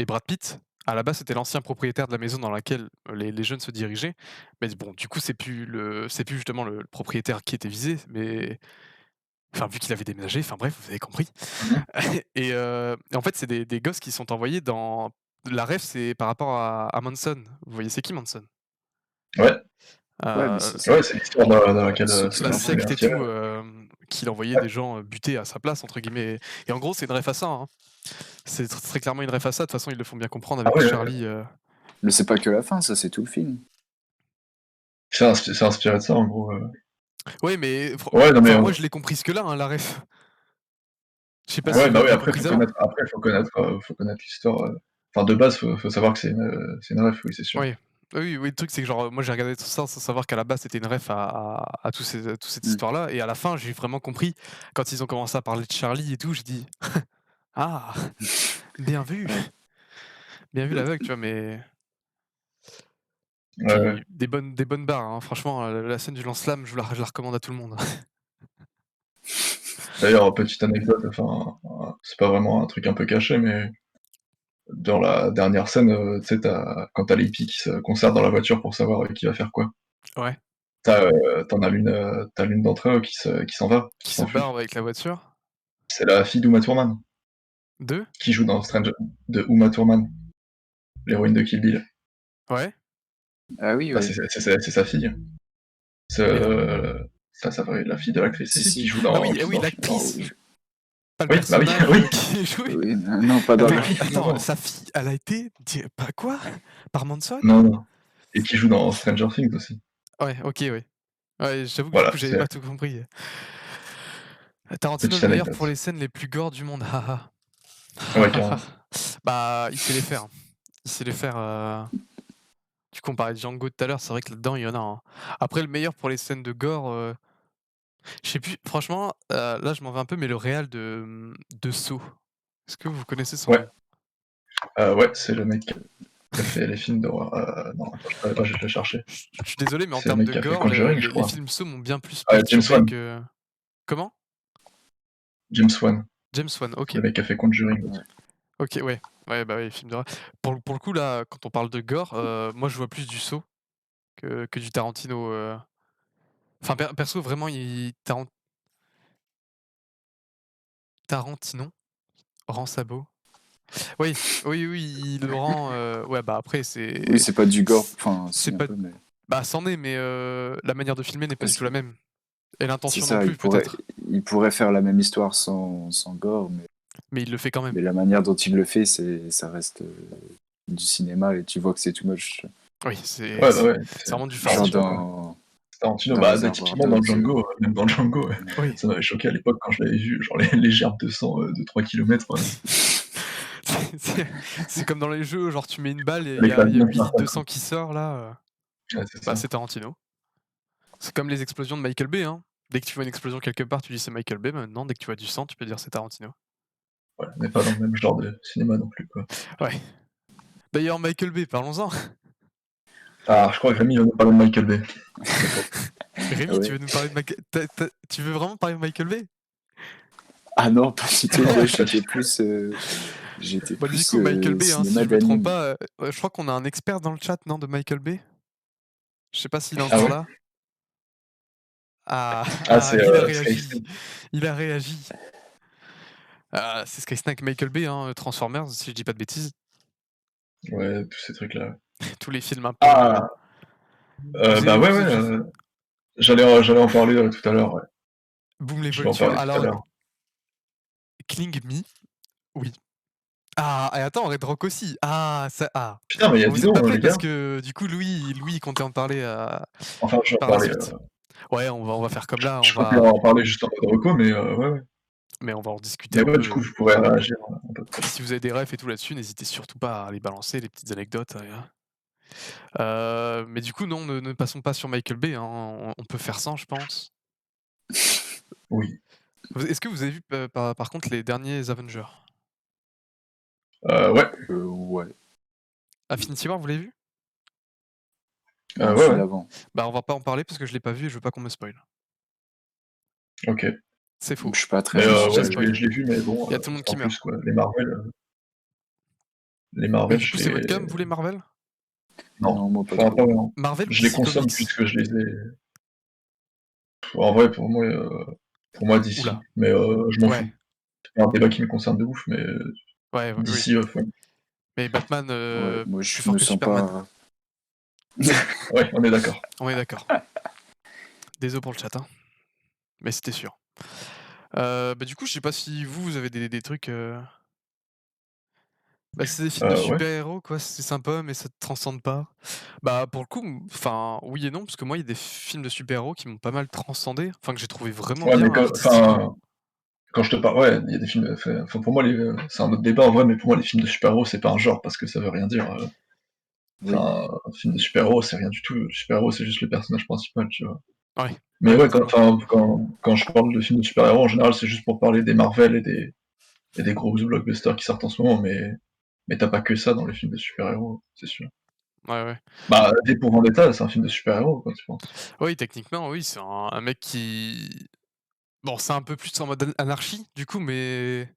A: Brad Pitt. À la base, c'était l'ancien propriétaire de la maison dans laquelle, les jeunes se dirigeaient. Mais bon, du coup, c'est plus justement le propriétaire qui était visé, mais enfin, vu qu'il avait déménagé, enfin bref, vous avez compris.
B: Mmh mh.
A: Et en fait, c'est des gosses qui sont envoyés dans la ref, c'est par rapport à Manson. Vous voyez, c'est qui Manson?
B: Ouais,
C: Ouais, mais
A: Heu,
B: ouais, c'est l'histoire dans laquelle,
C: ceux qui
A: la
C: l'ont
B: Tarantino
C: fait.
B: est
A: secte et
B: inspiré.
A: tout, qu'il envoyait des gens, «buter à sa place» entre guillemets et en gros, c'est une ref à ça, hein. C'est très clairement une ref à ça. De toute façon, ils le font bien comprendre
B: Ah
A: avec
B: ouais, ouais,
A: Charlie,
C: Mais c'est pas que la fin, ça, c'est tout le film.
B: c'est inspiré de ça en gros,
A: Ouais, mais
B: Ouais, non mais
A: enfin, moi, je l'ai compris que là, hein, la ref. Je sais pas si
B: ouais,
A: vous
B: bah oui,
A: l'aviez
B: après
A: comprise avant?
B: faut connaître l'histoire, enfin de base, faut savoir que c'est une ref, oui, c'est sûr.
A: Oui. Oui, oui, le truc, c'est que genre, moi, j'ai regardé tout ça sans savoir qu'à la base, c'était une ref à toute cette
C: Mm.
A: histoire-là et à la fin, j'ai vraiment compris quand ils ont commencé à parler de Charlie et tout, j'ai dit: «Ah! Bien vu!
C: Ouais.
A: Bien vu l'aveugle», tu vois? Mais
B: Ouais, ouais.
A: puis des bonnes barres, hein. Franchement, la scène du lance-flamme, je la recommande à tout le monde.
B: D'ailleurs, petite anecdote, enfin, c'est pas vraiment un truc un peu caché, mais dans la dernière scène, tu sais, quand tu as les hippies qui se concertent dans la voiture pour savoir, qui va faire quoi.
A: Ouais.
B: Tu as l'une d'entre eux qui s'en va,
A: Qui
B: qui
A: se
B: s'enfuit.
A: barre avec la voiture.
B: C'est la fille d'Uma Thurman,
A: 2.
B: qui joue dans Stranger de Uma Thurman, l'héroïne de Kill Bill.
A: Ouais.
C: Ah oui,
B: Bah,
C: ouais.
B: c'est sa fille. C'est,
A: Mais non.
B: ça la fille de l'actrice, si,
C: Si,
B: si,
C: si.
A: Ah
B: qui joue
A: oui,
B: dans le film.
C: Oh,
A: l'actrice,
C: oui.
A: pas le
B: Oui, bah oui,
A: personnage,
B: oui,
A: qui est joué.
C: Oui, non, pas dans
A: Attends,
C: le
B: bah oui,
C: film.
B: non,
A: attends,
B: non,
A: sa fille, elle a été pas quoi? Par Manson?
B: non, non, et qui joue dans Stranger Things aussi.
A: Ouais, OK, ouais. Ouais, j'avoue que du
B: Voilà,
A: coup, j'avais
B: c'est
A: pas tout compris. Tarantino,
B: petite
A: le meilleur pour
B: anecdote.
A: les scènes les plus gore du monde. Ha
B: Ouais,
A: ha.
B: carrément.
A: Bah, il sait les faire. Il sait les faire, du coup, on parlait de Django tout à l'heure, c'est vrai que là-dedans, il y en a, hein. Après, le meilleur pour les scènes de gore, je sais plus, franchement, là, je m'en vais un peu, mais le réal de Saw, est-ce que vous connaissez son
B: Ouais,
A: nom?
B: ouais, c'est le mec qui a fait les films d'horreur. Non, attends, je savais pas, je vais te le chercher.
A: Je suis désolé, mais en
B: C'est le
A: termes
B: mec
A: de
B: qui a fait
A: gore,
B: Conjuring, je
A: les
B: crois.
A: films Saw m'ont bien plus
B: Ah, James
A: perturbé
B: Wan.
A: que comment?
B: James Wan,
A: James Wan, OK.
B: le mec qui a fait Conjuring aussi.
C: Ouais.
A: OK, ouais. Ouais, bah, ouais, film d'horreur. Pour le coup, là, quand on parle de gore, moi, je vois plus du Saw que du Tarantino, enfin, perso, vraiment, Tarantino rend ça beau. Oui, oui, oui, il le rend, ouais, bah, après,
C: Oui, c'est pas du gore.
A: c
C: Enfin,
A: c'est
C: si, un
A: pas
C: peu, mais.
A: Bah, c'en est, mais la manière de filmer n'est pas du
C: Parce
A: tout
C: que
A: la même. Et
C: c'est
A: l'intention non
C: ça,
A: plus, peut-être.
C: il pourrait faire la même histoire sans gore,
A: Mais il le fait quand même.
C: mais la manière dont il le fait, ça reste du cinéma et tu vois que c'est too much.
A: Oui, c'est
B: Ouais, bah
A: c'est
B: ouais,
A: c'est vraiment du
C: Genre
B: Tarantino,
A: farci.
B: quoi. Tarantino,
C: dans
B: bah,
C: Réservoir
B: typiquement dans
C: Dogs.
B: Django, même dans Django,
A: Oui.
B: ça m'avait choqué à l'époque quand je l'avais vu, genre les gerbes de sang de 3 kilomètres,
A: C'est comme dans les jeux, genre tu mets une balle et il y
B: fallait
A: a
B: pas
A: il y a
B: bien
A: 8
B: faire
A: litres
B: ça,
A: de
B: quoi.
A: sang qui sort là,
B: Ouais, c'est
A: bah,
B: ça.
A: c'est Tarantino. C'est comme les explosions de Michael Bay, hein. Dès que tu vois une explosion quelque part, tu dis c'est Michael Bay, maintenant dès que tu vois du sang, tu peux dire c'est Tarantino.
B: Voilà, on n'est pas dans le même genre de cinéma non plus, quoi.
A: Ouais. D'ailleurs Michael Bay, parlons-en.
B: Ah, je crois que Rémi va nous parler de Michael Bay.
A: Rémi, tu
C: Ouais.
A: veux nous parler de Michael tu veux vraiment parler de Michael Bay?
C: Ah non, pas du tout. Moi,
B: Pas du tout.
C: j'étais
A: Bah, du
C: plus
A: coup Michael Bay, hein, si
C: cinéma
A: je me trompe
C: d'anime.
A: pas, je crois qu'on a un expert dans le chat, non, de Michael Bay? Je sais pas s'il est
B: Ah
A: encore
B: ouais?
A: là. Ah,
B: Ah,
A: ah,
B: c'est
A: il a
B: Sky
A: réagi.
B: Snake.
A: Il a réagi. Ah, c'est Sky Snake Michael Bay, hein, Transformers, si je dis pas de bêtises.
B: Ouais, tous ces trucs-là.
A: Tous les films un peu.
B: Ah!
A: Vous avez
B: Bah
A: vu,
B: ouais,
A: vous
B: ouais,
A: avez déjà
B: j'allais en parler tout à l'heure, ouais.
A: Boom les
B: Je vais en
A: Vultures.
B: parler tout à
A: Alors,
B: l'heure.
A: Killing Me, oui. Ah, et attends, Red Rock aussi. Ah, ça, ah.
B: Putain, mais il y a
A: Bon,
B: dis
A: vous êtes
B: donc,
A: pas prêts
B: les
A: parce
B: gars.
A: que du coup, Louis, il comptait en parler
B: Enfin, je vais en
A: par la
B: parler,
A: suite. Ouais, on va faire comme là,
B: je comptais en parler juste en mode reco, mais ouais, ouais.
A: mais on va en discuter
B: Mais
A: un
B: ouais, du
A: peu.
B: coup, vous pourrez réagir à peu près.
A: Si vous avez des refs et tout là-dessus, n'hésitez surtout pas à les balancer, les petites anecdotes. Mais du coup, non, ne passons pas sur Michael Bay, hein, on peut faire sans, je pense.
B: Oui.
A: Est-ce que vous avez vu par contre les derniers Avengers?
B: Ouais,
C: Ouais.
A: Infinity War, vous l'avez vu?
C: Non,
B: ouais,
C: celui
B: ouais.
C: d'avant.
A: Bah, on va pas en parler parce que je l'ai pas vu et je veux pas qu'on me spoil.
B: OK.
A: C'est faux.
C: Je suis pas
A: Je
C: très
B: Mais
A: me suis déjà
B: ouais,
C: Marvel.
A: spoilé.
B: je l'ai vu, mais bon,
A: Il y a tout le monde qui
B: sans plus,
A: meurt.
B: quoi. Les
A: Mais
B: Marvel,
A: du coup,
B: je
A: c'est
B: les
A: votre cam, vous, les Marvel?
B: non,
C: Non, moi pas
B: enfin,
C: trop.
B: pas vraiment.
A: Marvel ou
B: Je les
A: DC
B: consomme
A: Comics?
B: puisque je les ai en vrai, pour moi, DC,
A: Oula.
B: mais je m'en
A: Ouais.
B: fous. C'est un débat qui me concerne de ouf, mais
A: Ouais, oui.
B: DC, faut
A: Mais Batman,
C: Ouais, moi
A: plus
C: je
A: fort
C: me
A: que
C: sens
A: Superman.
C: pas.
B: ouais, on est d'accord.
A: On est d'accord. Désolé pour le chat, hein, mais c'était sûr. Bah, du coup, je sais pas si vous avez des trucs, bah, c'est des films de
B: Ouais.
A: super-héros, quoi, c'est sympa, mais ça te transcende pas. Bah, pour le coup, enfin, oui et non, parce que moi, il y a des films de super-héros qui m'ont pas mal transcendé, enfin, que j'ai trouvé vraiment
B: Ouais,
A: bien
B: mais
A: artistiquement.
B: quand je te parle, ouais, il y a des films, enfin, pour moi, c'est un autre débat en vrai, mais pour moi, les films de super-héros, c'est pas un genre parce que ça veut rien dire.
C: Oui.
B: Enfin, un film de super-héros, c'est rien du tout. Le super-héros, c'est juste le personnage principal, tu vois.
A: Ouais,
B: Mais
A: ouais,
B: ouais,
A: totalement.
B: quand je parle de films de super-héros, en général, c'est juste pour parler des Marvel et des gros blockbusters qui sortent en ce moment, mais t'as pas que ça dans les films de super-héros, c'est sûr.
A: Ouais, ouais.
B: Bah, V pour Vendetta, c'est un film de super-héros, quoi, tu penses.
A: Oui, techniquement, oui, c'est un mec qui bon, c'est un peu plus en mode anarchie, du coup, mais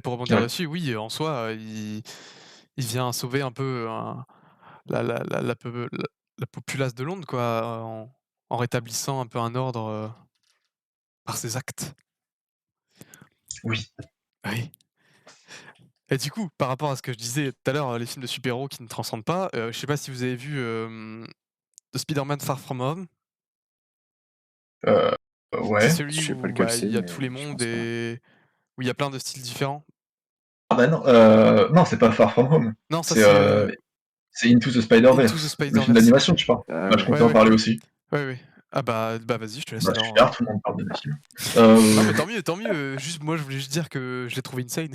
A: pour rebondir
B: Ouais,
A: dessus, oui, en soi, il vient sauver un peu la populace de Londres, quoi, en rétablissant un peu un ordre, par ses actes.
B: oui.
A: Oui. Et du coup, par rapport à ce que je disais tout à l'heure, les films de super-héros qui ne transcendent pas, je sais pas si vous avez vu, The Spider-Man Far From Home?
B: Heu,
A: C'est
B: ouais.
A: celui
C: Je sais pas
A: où,
C: lequel
A: bah, il
C: c'est,
A: y a
C: mais
A: tous les
C: je
A: mondes
C: pense pas.
A: et où il y a plein de styles différents.
B: Ah bah non, non, c'est pas Far From Home.
A: Non, ça
B: C'est,
A: c'est,
B: c'est Into the
A: Into the
B: Spider-Verse, le film
A: Spider-Verse.
B: d'animation, tu parles?
C: Ah
B: Bah, je
C: ouais.
B: comptais
A: Ouais,
B: en
A: ouais.
B: parler aussi.
A: Ouais, ouais. Ah bah, vas-y, je te laisse
B: Bah
A: alors,
B: super, tout le monde parle de mes films.
A: Non, mais
B: Heu,
A: tant mieux, juste moi, je voulais juste dire que je l'ai trouvé insane.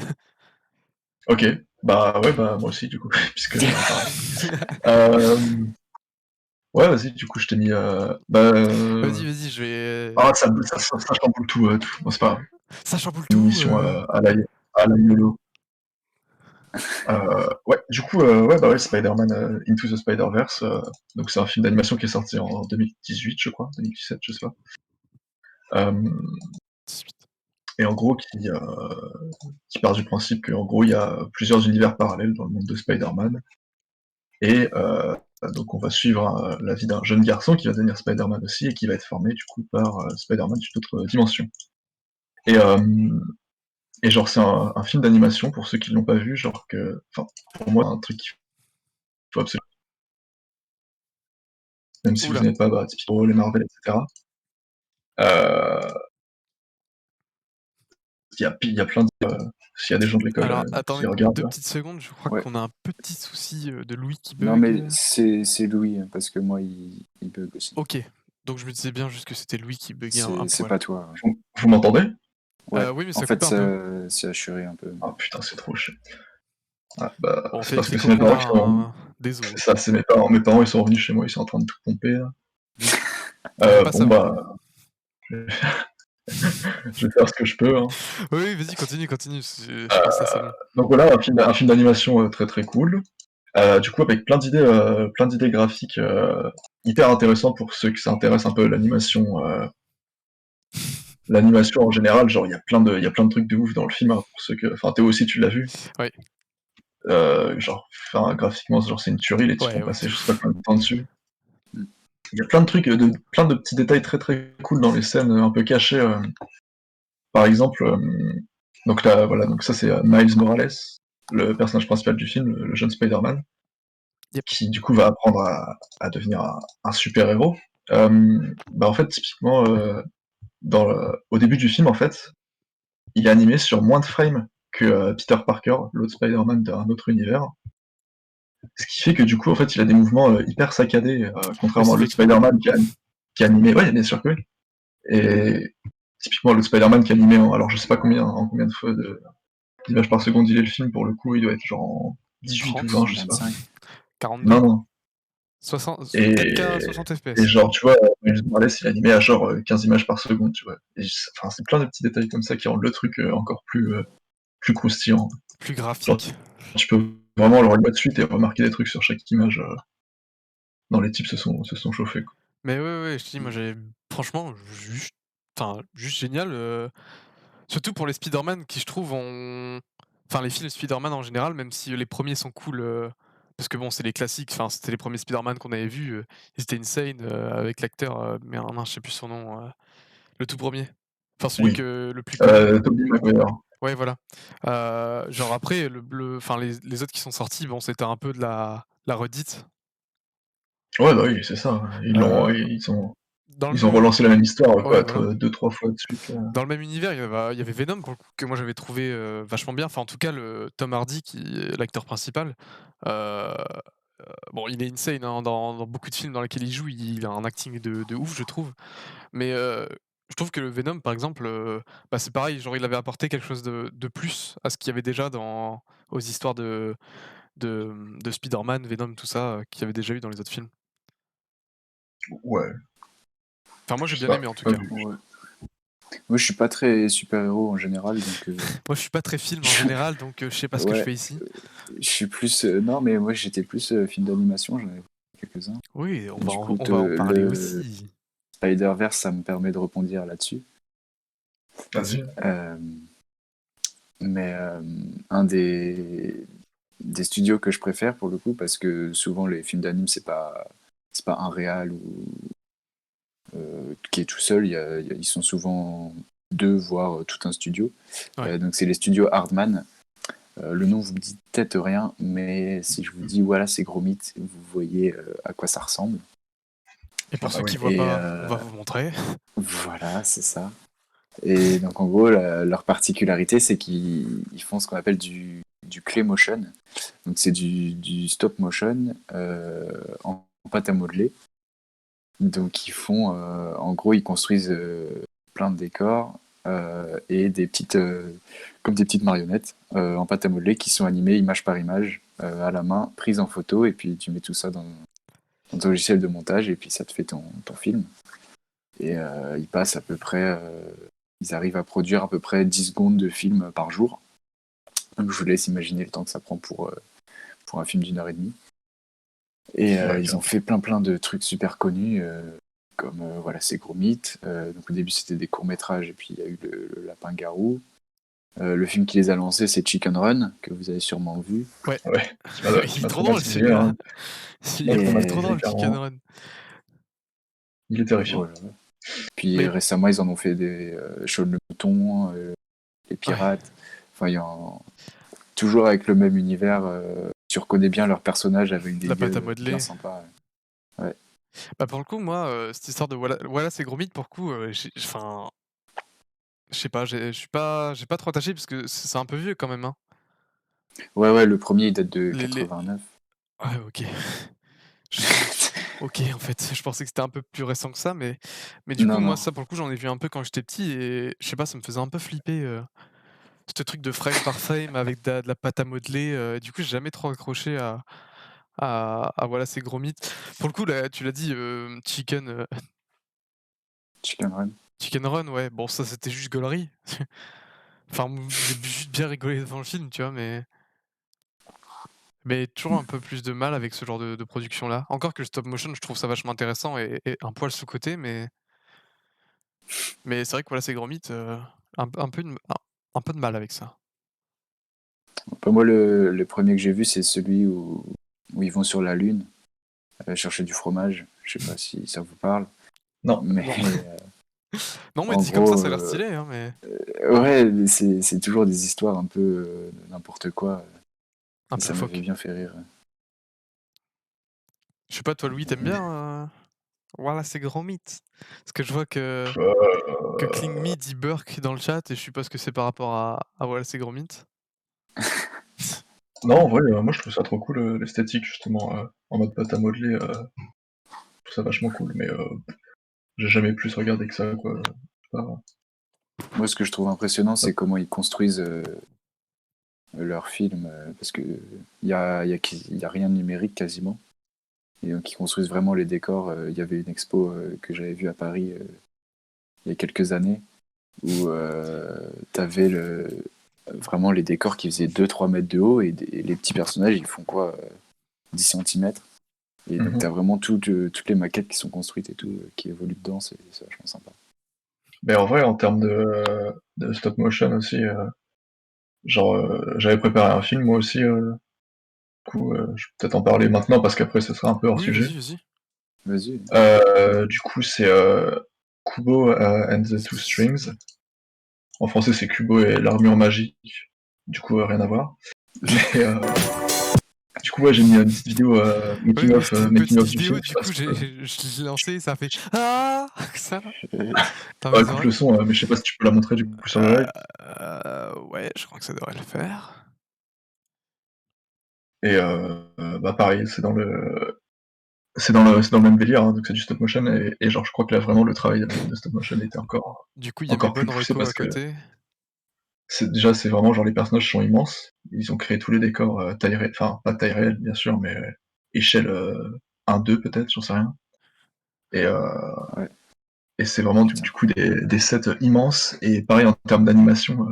B: OK. Bah ouais, bah moi aussi du coup, puisque j'en ai parlé. Hem, ouais, vas-y, du coup, je t'ai mis,
A: Vas-y, je vais
B: ça chamboule tout. Bon, c'est pas grave.
A: ça chamboule
B: Une
A: tout,
B: émission, à la YOLO. Ouais, du coup, ouais, bah ouais, Spider-Man, Into the Spider-Verse, donc c'est un film d'animation qui est sorti en 2018, je crois, 2017, je sais pas. Hem
A: 18.
B: et en gros qui part du principe qu'en gros il y a plusieurs univers parallèles dans le monde de Spider-Man et donc on va suivre la vie d'un jeune garçon qui va devenir Spider-Man aussi et qui va être formé du coup par Spider-Man d'une autre dimension. Et, et genre c'est un film d'animation pour ceux qui l'ont pas vu, genre que, enfin pour moi un truc qu'il faut absolument. même si vous
A: Oula.
B: n'êtes pas typiquement les Marvel, etc. Euh, il y a plein de... s'il y a des gens de l'école
A: Alors,
B: qui
A: attendez
B: regardent,
A: 2 petites secondes, je crois
C: Ouais.
A: qu'on a un petit souci, de Louis qui
C: Non,
A: bug.
C: mais c'est Louis, parce que moi, il bug aussi.
A: OK, donc je me disais bien juste que c'était Louis qui buguait un
C: C'est
A: poil.
C: pas toi.
B: vous m'entendez?
C: Ouais.
A: Oui, mais
C: En
A: ça
C: fait,
A: coupe un peu.
C: c'est assuré un peu.
B: Ah putain, c'est trop chiant. Ah,
A: Bon, on
B: c'est
A: fait avec
B: parce
A: les
B: que c'est mes
A: qu'on a,
B: parents qui sont...
A: hein, désolé.
B: C'est ça, c'est mes parents. Mes parents, ils sont revenus chez moi, ils sont en train de tout pomper, là.
A: On veut pas
B: Bon,
A: savoir.
B: je vais faire ce que je peux, hein.
A: Oui, vas-y, continue, je trouve ça, c'est bon.
B: Donc voilà, un film d'animation très très cool. Du coup, avec plein d'idées graphiques hyper intéressantes pour ceux qui s'intéressent un peu à l'animation. L'animation en général, genre il y a plein de trucs de ouf dans le film, hein, pour ceux que. Enfin, Théo aussi, tu l'as vu.
A: Oui.
B: Genre, enfin, graphiquement, genre c'est une tuerie, les types ont
A: Ouais,
B: passé
A: de
B: je sais pas
A: ouf.
B: combien de temps dessus.
C: Mm.
B: Il y a plein de trucs, plein de petits détails très très cool dans les scènes un peu cachées. Par exemple, donc là, voilà, donc ça c'est Miles Morales, le personnage principal du film, le jeune Spider-Man,
A: Yep.
B: qui du coup va apprendre à devenir un super-héros. En fait, typiquement, au début du film, en fait, il est animé sur moins de frames que Peter Parker, l'autre Spider-Man d'un autre univers. Ce qui fait que du coup, en fait, il a des mouvements hyper saccadés,
A: Mais
B: contrairement à
A: c'est
B: l'autre
A: flexible.
B: Spider-Man qui est animé. Ouais, bien sûr que oui. Et typiquement, l'autre Spider-Man qui est animé alors je sais pas en combien de fois d'images par seconde il est le film, pour le coup, il doit être genre en 18 ou 20,
A: 30,
B: je sais pas.
C: 25.
A: 42,
B: Non, non.
A: 4K
B: Et,
A: 60
B: et
A: FPS.
B: genre, tu vois, Miles Morales, il est animé à genre 15 images par seconde, tu vois. Enfin, c'est plein de petits détails comme ça qui rendent le truc encore plus croustillant.
A: Plus
B: Genre,
A: graphique.
B: tu peux vraiment le regarder de suite et remarquer des trucs sur chaque image. Non, les types se sont chauffés, quoi.
A: Mais ouais, je te dis, moi, j'avais franchement, juste génial, surtout pour les Spider-Man qui, je trouve, ont enfin, les films Spider-Man en général, même si les premiers sont cool, parce que bon, c'est les classiques, enfin, c'était les premiers Spider-Man qu'on avait vus, ils étaient insane, avec l'acteur, merde, mince, je sais plus son nom, le tout premier. Enfin, celui
B: Oui.
A: que le plus connu.
B: Tobey Maguire.
A: Ouais, voilà. Genre après enfin les autres qui sont sortis, bon, c'était un peu de la redite.
B: Ouais, bah oui, c'est ça.
A: Heu, dans le
B: Ils ont
A: même
B: relancé la même histoire,
A: Ouais,
B: quoi,
A: voilà.
B: 2-3 fois de suite, là.
A: Dans le même univers, il y avait Venom pour le coup, que moi j'avais trouvé, vachement bien. Enfin, en tout cas, le Tom Hardy qui est l'acteur principal, heu, bon, il est insane, hein, dans beaucoup de films dans lesquels il joue, il a un acting de ouf, je trouve. Mais, je trouve que le Venom, par exemple, c'est pareil, genre il avait apporté quelque chose de plus à ce qu'il y avait déjà aux histoires de Spider-Man, Venom, tout ça, qu'il y avait déjà eu dans les autres films.
B: Ouais,
A: Enfin, moi j'ai
B: je sais
A: bien
B: pas,
A: aimé en tout
B: j'ai pas
A: cas.
B: vu.
C: Ouais. Moi, je suis pas très super-héros en général, donc
A: Moi je suis pas très film en général, donc je sais pas ce que je
C: ouais,
A: fais ici.
C: je suis plus. Non, mais moi, j'étais plus film d'animation, j'en avais vu quelques-uns.
A: Oui,
C: Et du coup,
A: on va en parler
C: le
A: aussi.
C: Spider-Verse, ça me permet de rebondir là-dessus.
B: Vas-y.
C: Euh, mais un des studios que je préfère pour le coup, parce que souvent les films d'anime, c'est pas un réal ou qui est tout seul, ils sont souvent deux, voire tout un studio.
A: Ouais.
C: Donc c'est les studios Hardman. Le nom vous dit peut-être rien, mais si je vous dis voilà, c'est Gros Mythe, vous voyez à quoi ça ressemble.
A: Et
B: Ah
A: pour
B: bah
A: ceux
B: oui.
A: qui voient
C: Et
A: pas, on va vous montrer.
C: voilà, c'est ça. Et donc en gros, leur particularité, c'est qu'ils font ce qu'on appelle du clay motion. Donc c'est du stop motion en pâte à modeler. Donc en gros, ils construisent plein de décors et comme des petites marionnettes en pâte à modeler qui sont animées image par image à la main, prises en photo, et puis tu mets tout ça dans ton logiciel de montage et puis ça te fait ton film. Et ils arrivent à produire à peu près 10 secondes de film par jour. Donc je vous laisse imaginer le temps que ça prend pour un film d'1 heure et demie. Et
B: Ouais,
C: ils ont fait plein de trucs super connus, comme voilà, c'est Gros Mythe. Donc au début c'était des courts-métrages, et puis il y a eu le Lapin-Garou. Le film qui les a lancés, c'est Chicken Run, que vous avez sûrement vu.
A: Ouais.
B: ouais, qui
A: Il est
B: m'a
A: trop drôle
B: traumatisé,
A: celui-là.
B: hein. Qui m'a
A: Il est trop
B: traumatisé,
A: drôle, Chicken
B: clairement.
A: Run.
B: Il est terrifiant.
C: Voilà. Puis
A: Mais
C: récemment, ils en ont fait des Shaun le Mouton, les
A: ouais,
C: Pirates. Enfin, toujours avec le même univers. Tu reconnais bien leurs personnages avec des
A: la pâte à
C: gueules bien
A: modeler.
C: sympas. Ouais.
A: Bah, pour le coup, moi, cette histoire de voilà c'est gros mythe pour le coup, je sais pas, j'ai pas trop attaché parce que c'est un peu vieux quand même, hein.
C: Ouais, ouais, le premier il date de
A: Les
C: 89.
A: Ouais, OK. Je OK, en fait, je pensais que c'était un peu plus récent que ça, mais du coup,
C: Non,
A: moi,
C: non.
A: ça, pour le coup, j'en ai vu un peu quand j'étais petit et je sais pas, ça me faisait un peu flipper, ce truc de frame par frame avec de la pâte à modeler, du coup, j'ai jamais trop accroché à voilà, ces gros mythes. Pour le coup, là, tu l'as dit,
C: Chicken Run.
A: Chicken Run, ouais, bon, ça, c'était juste gaulerie. Enfin, j'ai juste bien rigolé devant le film, tu vois? Mais toujours un peu plus de mal avec ce genre de production-là. Encore que le stop motion, je trouve ça vachement intéressant et un poil sous-coté, mais c'est vrai que voilà, ces grands mythes, un peu un peu de mal avec ça.
C: Bah, moi, le premier que j'ai vu, c'est celui où ils vont sur la Lune chercher du fromage. Je sais pas si ça vous parle.
B: Non.
C: Mais
A: Non. Non, mais
C: en
A: dit comme ça
C: gros,
A: a l'air stylé, hein, mais
C: ouais, mais c'est toujours des histoires un peu n'importe quoi.
A: un
C: Et
A: peu
C: ça m'avait
A: loufoque.
C: bien fait rire.
A: Je sais pas, toi, Louis, t'aimes bien, voilà, ces grands mythes? Parce que je vois que Kling Me dit Burk dans le chat et je suppose que c'est par rapport à voilà, ces grands mythes?
B: Non, en vrai, moi je trouve ça trop cool, l'esthétique justement, en mode pâte à modeler, je trouve ça vachement cool, mais j'ai jamais plus regardé que ça, quoi. Pas-
C: Moi, ce que je trouve impressionnant, c'est comment ils construisent leurs films, parce que y a rien de numérique quasiment. Et donc, ils construisent vraiment les décors. Il y avait une expo que j'avais vue à Paris il y a quelques années où t'avais vraiment les décors qui faisaient 2-3 mètres de haut et les petits personnages, ils font quoi 10 centimètres. Et donc,
B: Mhm.
C: t'as vraiment toutes les maquettes qui sont construites et tout, qui évoluent dedans, c'est vachement sympa.
B: Mais en vrai, en termes de stop motion aussi, genre, j'avais préparé un film moi aussi, du coup, je peux peut-être en parler maintenant parce qu'après ça sera un peu hors
A: Oui,
B: sujet.
A: vas-y, vas-y.
C: Vas-y.
B: Du coup, c'est Kubo and the Two Strings. En français, c'est Kubo et l'armure magique. Du coup, rien à voir. Mais du coup, ouais, j'ai mis une petite vidéo
A: Oui, oui, c'était une
B: making
A: petite
B: of du film.
A: vidéo,
B: Je sais
A: du
B: pas
A: coup,
B: si tu peux.
A: je l'ai lancé, ça a fait «Ah!» ça dans
B: Bah,
A: mes
B: écoute le
A: oreilles.
B: son, mais je sais pas si tu peux la montrer du coup sur le live.
A: Ouais, je crois que ça devrait le faire.
B: Et bah pareil, c'est dans le même délire, hein, donc c'est du stop motion et genre je crois que là vraiment le travail de stop motion était
A: Du coup, il y a mes
B: encore plus
A: bonnes
B: poussé
A: recos
B: parce
A: à
B: que
A: côté.
B: c'est vraiment genre les personnages sont immenses. Ils ont créé tous les décors taille réelle, enfin pas taille réelle bien sûr, mais échelle 1-2 peut-être, j'en sais rien. Et, euh,
C: Ouais,
B: et c'est vraiment du
C: putain.
B: coup des sets immenses et pareil en termes d'animation,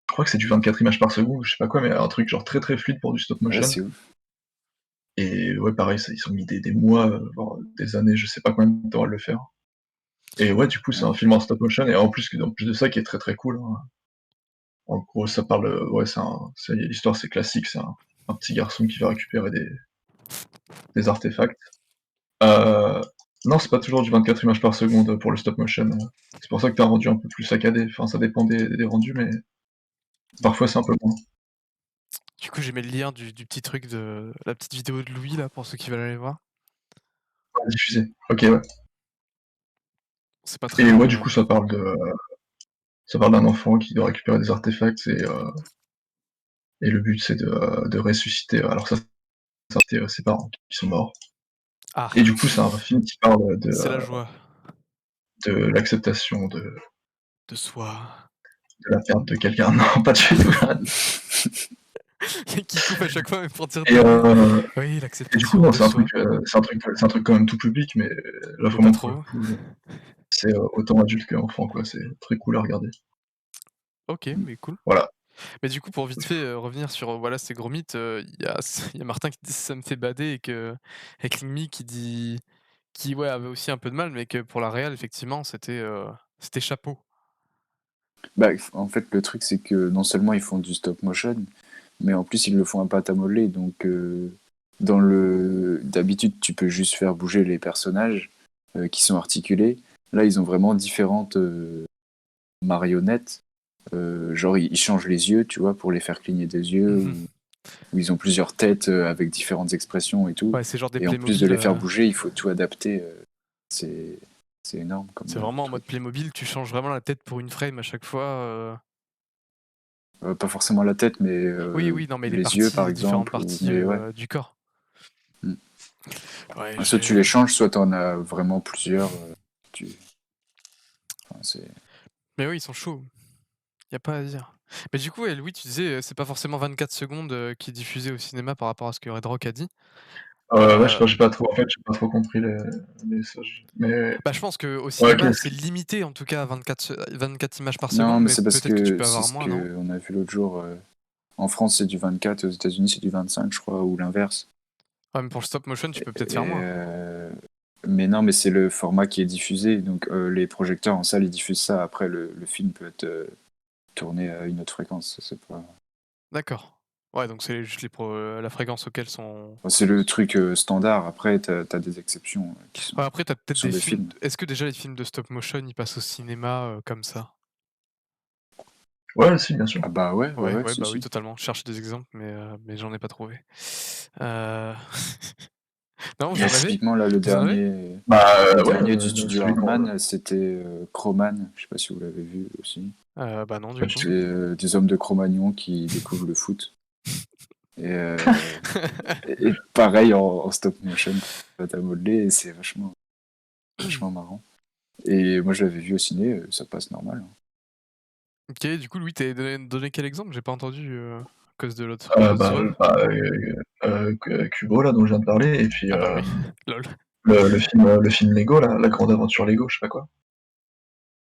B: je crois que c'est du 24 images par seconde ou je sais pas quoi, mais un truc genre très très fluide pour du stop
C: Ouais,
B: motion.
C: c'est ouf.
B: Et ouais pareil, ils ont mis des mois, voire des années, je sais pas combien de temps à le faire. Et ouais, du coup, c'est
C: Ouais.
B: un film en stop motion et en plus de ça qui est très très cool, hein. En gros, ça parle, ouais, l'histoire c'est classique, c'est un petit garçon qui va récupérer des artefacts. Euh, non, c'est pas toujours du 24 images par seconde pour le stop motion. C'est pour ça que t'as un rendu un peu plus saccadé. Enfin, ça dépend des rendus, mais parfois c'est un peu moins.
A: Du coup, j'ai mis le lien du petit truc de la petite vidéo de Louis là pour ceux qui veulent aller voir.
B: Diffusé. Ok, ouais.
A: C'est pas très
B: Et ouais,
A: long,
B: du coup, ça parle d'un enfant qui doit récupérer des artefacts et le but c'est de ressusciter. Alors ça, c'est ses parents qui sont morts. Et
A: Ah,
B: du coup, c'est un film qui parle
A: c'est la joie
B: de l'acceptation
A: de soi.
B: de la perte de quelqu'un. Non, pas du tout.
A: Qui coupe à chaque fois mais pour dire
B: Et,
A: désolé. Oui,
B: et du coup,
A: l'acceptation
B: non,
A: de soi.
B: c'est un truc quand même tout public, mais là
A: Mais pas
B: vraiment pour le
A: trop.
B: coup, c'est autant adulte qu'enfant, quoi. C'est très cool à regarder.
A: OK, mais cool.
B: Voilà.
A: Mais du coup, pour vite fait, revenir sur, voilà, ces gros mythes, il y a Martin qui dit: «Ça me fait bader» et Klingmi qui, ouais, avait aussi un peu de mal, mais que pour la réal, effectivement, c'était chapeau.
C: Bah, en fait, le truc, c'est que non seulement ils font du stop motion, mais en plus, ils le font à pâte à modeler. Donc, d'habitude, tu peux juste faire bouger les personnages qui sont articulés. Là, ils ont vraiment différentes marionnettes. Genre, ils changent les yeux, tu vois, pour les faire cligner des yeux,
A: Mmh.
C: ou ils ont plusieurs têtes avec différentes expressions et tout.
A: Ouais, c'est genre des
C: Et en plus de
A: Playmobil,
C: les faire bouger, il faut tout adapter. c'est énorme comme
A: C'est vraiment en mode
C: truc.
A: Playmobil, tu changes vraiment la tête pour une frame à chaque fois.
C: Pas forcément la tête, mais
A: Oui, non, mais
C: les yeux, par
A: les différentes
C: exemple.
A: parties
C: Mais ouais.
A: du corps.
C: Mm.
A: Ouais,
C: Soit tu les changes, soit tu en as vraiment plusieurs. Tu... Enfin,
A: Mais oui, ils sont chauds. Y a pas à dire. Mais du coup, Louis, tu disais, c'est pas forcément 24 secondes qui est diffusé au cinéma par rapport à ce que Red Rock a dit.
B: Ouais, je sais
A: Euh,
B: pas, j'ai pas trop, en fait, j'ai pas trop compris les messages. Mais
A: Bah, je pense qu'au
B: ouais, ok.
A: cinéma, c'est limité en tout cas à 24 images par
C: Non,
A: seconde,
C: mais
A: mais
C: c'est parce
A: peut-être que tu
C: que
A: peux
C: c'est
A: avoir
C: ce
A: moins, non?
C: qu'on a vu l'autre jour. En France, c'est du 24, et aux États-Unis, c'est du 25, je crois, ou l'inverse.
A: Ouais, mais pour le stop motion, tu peux peut-être
C: Et,
A: faire moins.
C: mais non, mais c'est le format qui est diffusé. Donc les projecteurs en salle, ils diffusent ça. Après, le film peut être tourné à une autre fréquence. C'est pas...
A: D'accord. Ouais, donc c'est juste la fréquence auquel sont.
C: Enfin, c'est le truc standard. Après, t'as des exceptions
A: Ouais, après, t'as peut-être
C: qui sont
A: des
C: des
A: films.
C: films.
A: Est-ce que déjà les films de stop motion ils passent au cinéma comme ça?
B: Ouais, si, bien sûr.
C: Ah bah
A: Ouais,
C: ouais,
A: ouais,
C: si,
A: bah oui,
C: si.
A: totalement. Je cherche des exemples, mais j'en ai pas trouvé. Euh... Non, vous
C: Bah,
A: en avez?
C: typiquement, là,
A: Vous en avez?
B: Bah,
C: le
B: ouais,
C: dernier du studio
B: celui dont,
C: Hardman, c'était Croman. Je sais pas si vous l'avez vu aussi.
A: Bah non,
B: pas
A: du
B: du
A: coup.
C: C'est
B: tout.
C: des hommes de Cro-Magnon qui découvrent le foot. Et, et pareil en stop motion, pâte à modeler, et c'est vachement marrant. Et moi, je l'avais vu au ciné, ça passe normal.
A: Ok, du coup, Louis, t'as donné quel exemple? J'ai pas entendu à cause de l'autre
B: Bah,
A: zone.
B: Kubo, là, dont je viens de parler, et puis
A: Ah bah oui, lol.
B: le film Lego, là, La Grande Aventure Lego, je sais pas quoi,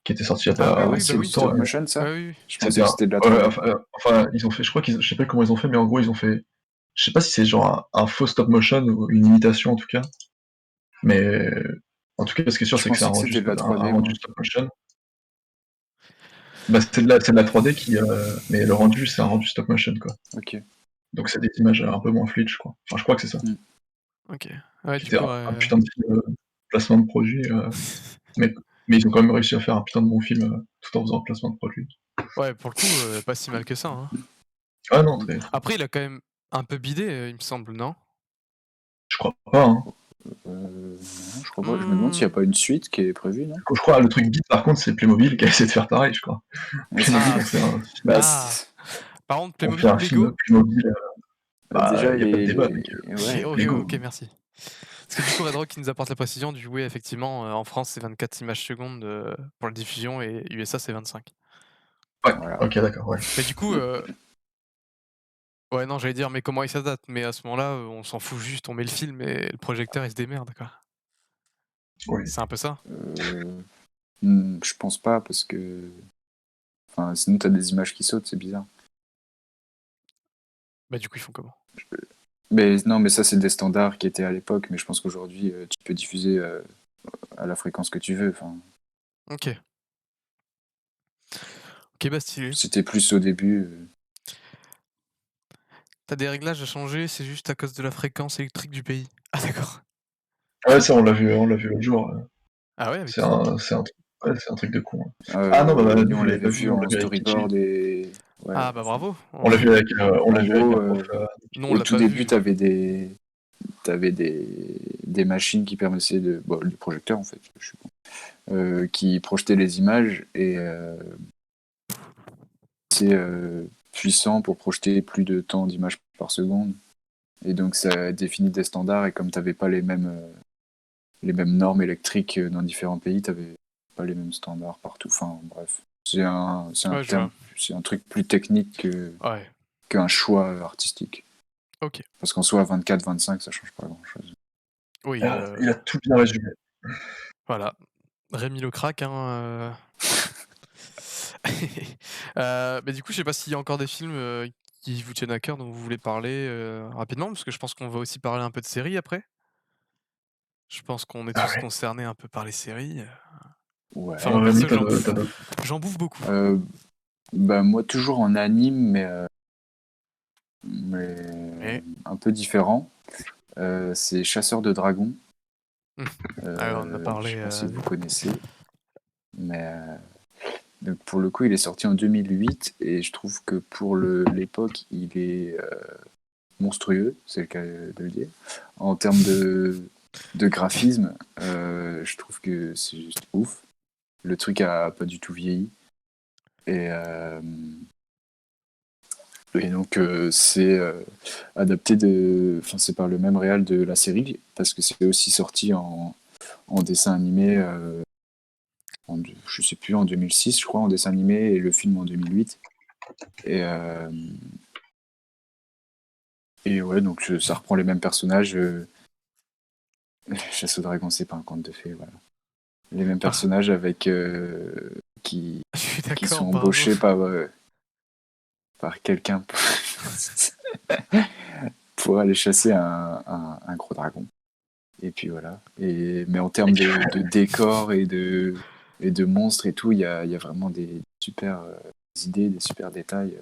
B: qui était sorti il y
A: Ah
B: a
A: bah
B: un
A: oui,
B: petit
A: bah
C: C'est du
B: bout de
A: oui.
B: temps.
C: stop motion,
A: Ouais,
C: ça?
A: oui, oui.
C: Je pensais
B: C'était
C: que
B: un,
C: c'était de la
B: ouais,
C: 3D.
B: enfin, ils ont fait, je crois qu'ils, je sais pas comment ils ont fait, mais en gros, ils ont fait, je sais pas si c'est genre un faux stop motion ou une imitation en tout cas, mais en tout cas, ce qui est sûr,
C: Je
B: c'est que c'est
C: pensais que c'était de la
B: un
C: 3D,
B: rendu
C: moi.
B: stop motion. Bah, c'est de la 3D mais le rendu, c'est un rendu stop motion, quoi.
C: Ok.
B: Donc c'est des images un peu moins fluides, je crois. Enfin, je crois que c'est ça.
C: Mm.
A: Ok. Ouais, du
B: C'était
A: coup,
B: un putain de film, placement de produit, mais, mais ils ont quand même réussi à faire un putain de bon film tout en faisant un placement de produit.
A: ouais, pour le coup, pas si mal que ça, hein.
B: Ah non,
C: Mm.
B: très.
A: Après, il a quand même un peu bidé, il me semble, non?
B: Je crois pas, hein.
C: Non, je crois pas. Je me demande s'il
A: Mmh.
C: n'y a pas une suite qui est prévue, non?
B: Je crois le truc bide par contre, c'est Playmobil qui a essayé de faire pareil, je crois.
C: Ouais,
B: Playmobil
A: Ah,
B: ont fait un
C: bah,
B: film,
A: ah. Par contre,
B: ont fait
A: Playmobil ou
B: un film
A: Lego?
B: Playmobil. Bah,
C: déjà,
B: il y a pas de débat, mec.
A: OK,
C: Ouais.
A: OK,
B: Lego.
A: OK, merci. Parce que du coup, Red Rock qui nous apporte la précision du oui, effectivement, en France, c'est 24 images secondes, pour la diffusion et USA, c'est 25.
B: Ouais,
C: Voilà.
B: OK, d'accord, ouais.
A: Mais du coup, ouais, non, j'allais dire: «Mais comment il s'adapte?» mais à ce moment-là, on s'en fout juste, on met le film et le projecteur, il se démerde, quoi.
B: Oui.
A: C'est un peu ça?
C: Euh, je pense pas, parce que... Enfin, sinon, t'as des images qui sautent, c'est bizarre.
A: Bah, du coup, ils font comment?
C: Mais non, mais ça, c'est des standards qui étaient à l'époque, mais je pense qu'aujourd'hui, tu peux diffuser à la fréquence que tu veux. Enfin,
A: OK. OK, bah, stylé.
C: c'était plus au début.
A: Tu des réglages à changer, c'est juste à cause de la fréquence électrique du pays? Ah d'accord.
B: Ouais, ça on l'a vu l'autre jour,
A: Ah ouais, avec qui?
B: c'est un truc de con, hein. Ah non, bah,
C: Nous,
B: nous,
C: on
B: on l'avait
C: l'avait
B: pas vu,
C: vu
B: on l'a
C: en
B: vu avec Kitty.
C: storyboard et... Ouais,
A: Ah bah,
C: enfin...
A: bravo.
B: On l'a
C: En
B: vu avec
C: gros,
B: un prof,
A: Nous, on
C: au
A: l'a
C: tout
A: pas
C: début,
A: vu.
C: t'avais des machines qui permettaient de... Bon, des projecteurs, en fait, je suis con. Qui projetaient les images, et c'est puissant pour projeter plus de temps d'images par seconde. Et donc, ça définit des standards, et comme t'avais pas les mêmes normes électriques dans différents pays, t'avais pas les mêmes standards partout. Enfin, bref. C'est un
A: Ouais, je vois.
C: terme, c'est un truc plus technique
A: Ouais,
C: qu'un choix artistique.
A: OK.
C: Parce qu'en soi, 24-25, ça change pas grand-chose.
A: Oui,
B: il a tout bien résumé.
A: voilà. Rémi le crack, hein, Mais du coup, je sais pas s'il y a encore des films, qui vous tiennent à cœur, dont vous voulez parler, rapidement? Parce que je pense qu'on va aussi parler un peu de séries après. Je pense qu'on est
B: Ah
A: tous
B: ouais.
A: concernés un peu par les séries. Enfin, moi
C: Ouais.
B: Rémi,
A: perso,
B: t'as d'autres.
A: j'en bouffe beaucoup.
C: Euh, Bah, moi, toujours en anime, mais
A: Mais
C: un peu différent. C'est Chasseur de Dragons.
A: mmh, ah ouais, on en a
C: Je
A: parlé,
C: sais pas si vous connaissez, mais donc pour le coup, il est sorti en 2008, et je trouve que pour l'époque, il est monstrueux, c'est le cas de le dire, en termes de de graphisme, je trouve que c'est juste ouf. Le truc a pas du tout vieilli. Et, euh, et donc, c'est adapté enfin, c'est par le même réal de la série, parce que c'est aussi sorti en dessin animé, je sais plus, en 2006, je crois, en dessin animé, et le film en 2008. Et, euh, et ouais, donc ça reprend les mêmes personnages. Chasse au dragon, c'est pas un conte de fées, voilà. Les mêmes
A: Ah,
C: personnages avec qui,
A: je suis
C: qui
A: d'accord,
C: sont
A: bravo.
C: embauchés par quelqu'un pour aller chasser un gros dragon. Et puis voilà. Mais en termes de décors et de monstres et tout, il y a vraiment des super idées, des super détails.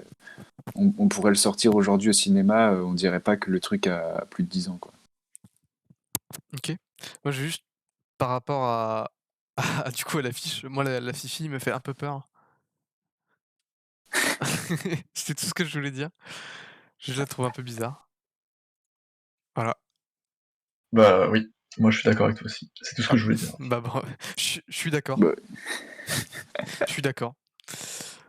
C: On pourrait le sortir aujourd'hui au cinéma, on dirait pas que le truc a plus de 10 ans, quoi.
A: OK. Moi, j'ai juste par rapport du coup, à l'affiche, moi, la Fifi me fait un peu peur. C'est tout ce que je voulais dire. Je la trouve un peu bizarre. Voilà.
B: Bah oui, moi je suis d'accord avec toi aussi. C'est tout ce que
A: Ah,
B: je voulais dire.
A: bah, je suis d'accord,
C: Bah,
A: je suis d'accord.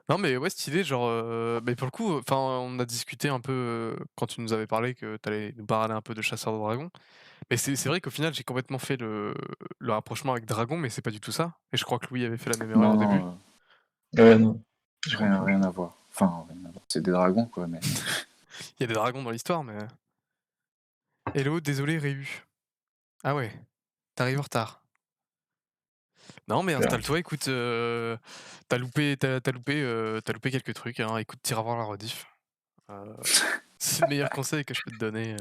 A: Non, mais ouais, stylé, genre, mais pour le coup, enfin, on a discuté un peu, quand tu nous avais parlé que tu allais nous parler un peu de Chasseur de Dragons. Mais c'est vrai qu'au final, j'ai complètement fait le rapprochement avec Dragon, mais c'est pas du tout ça. Et je crois que Louis avait fait la même erreur
C: non,
A: au début.
C: non,
B: Ouais, non, j'ai
C: rien
B: confondu.
C: à voir. Enfin, rien à voir. C'est des dragons, quoi, mais.
A: Il y a des dragons dans l'histoire, mais hello, désolé Réu. Ah ouais, tu en retard. Non, mais
B: Super.
A: installe-toi, écoute, tu loupé quelques trucs, hein. Écoute, tu iras voir la rediff. Heu, c'est le meilleur conseil que je peux te donner.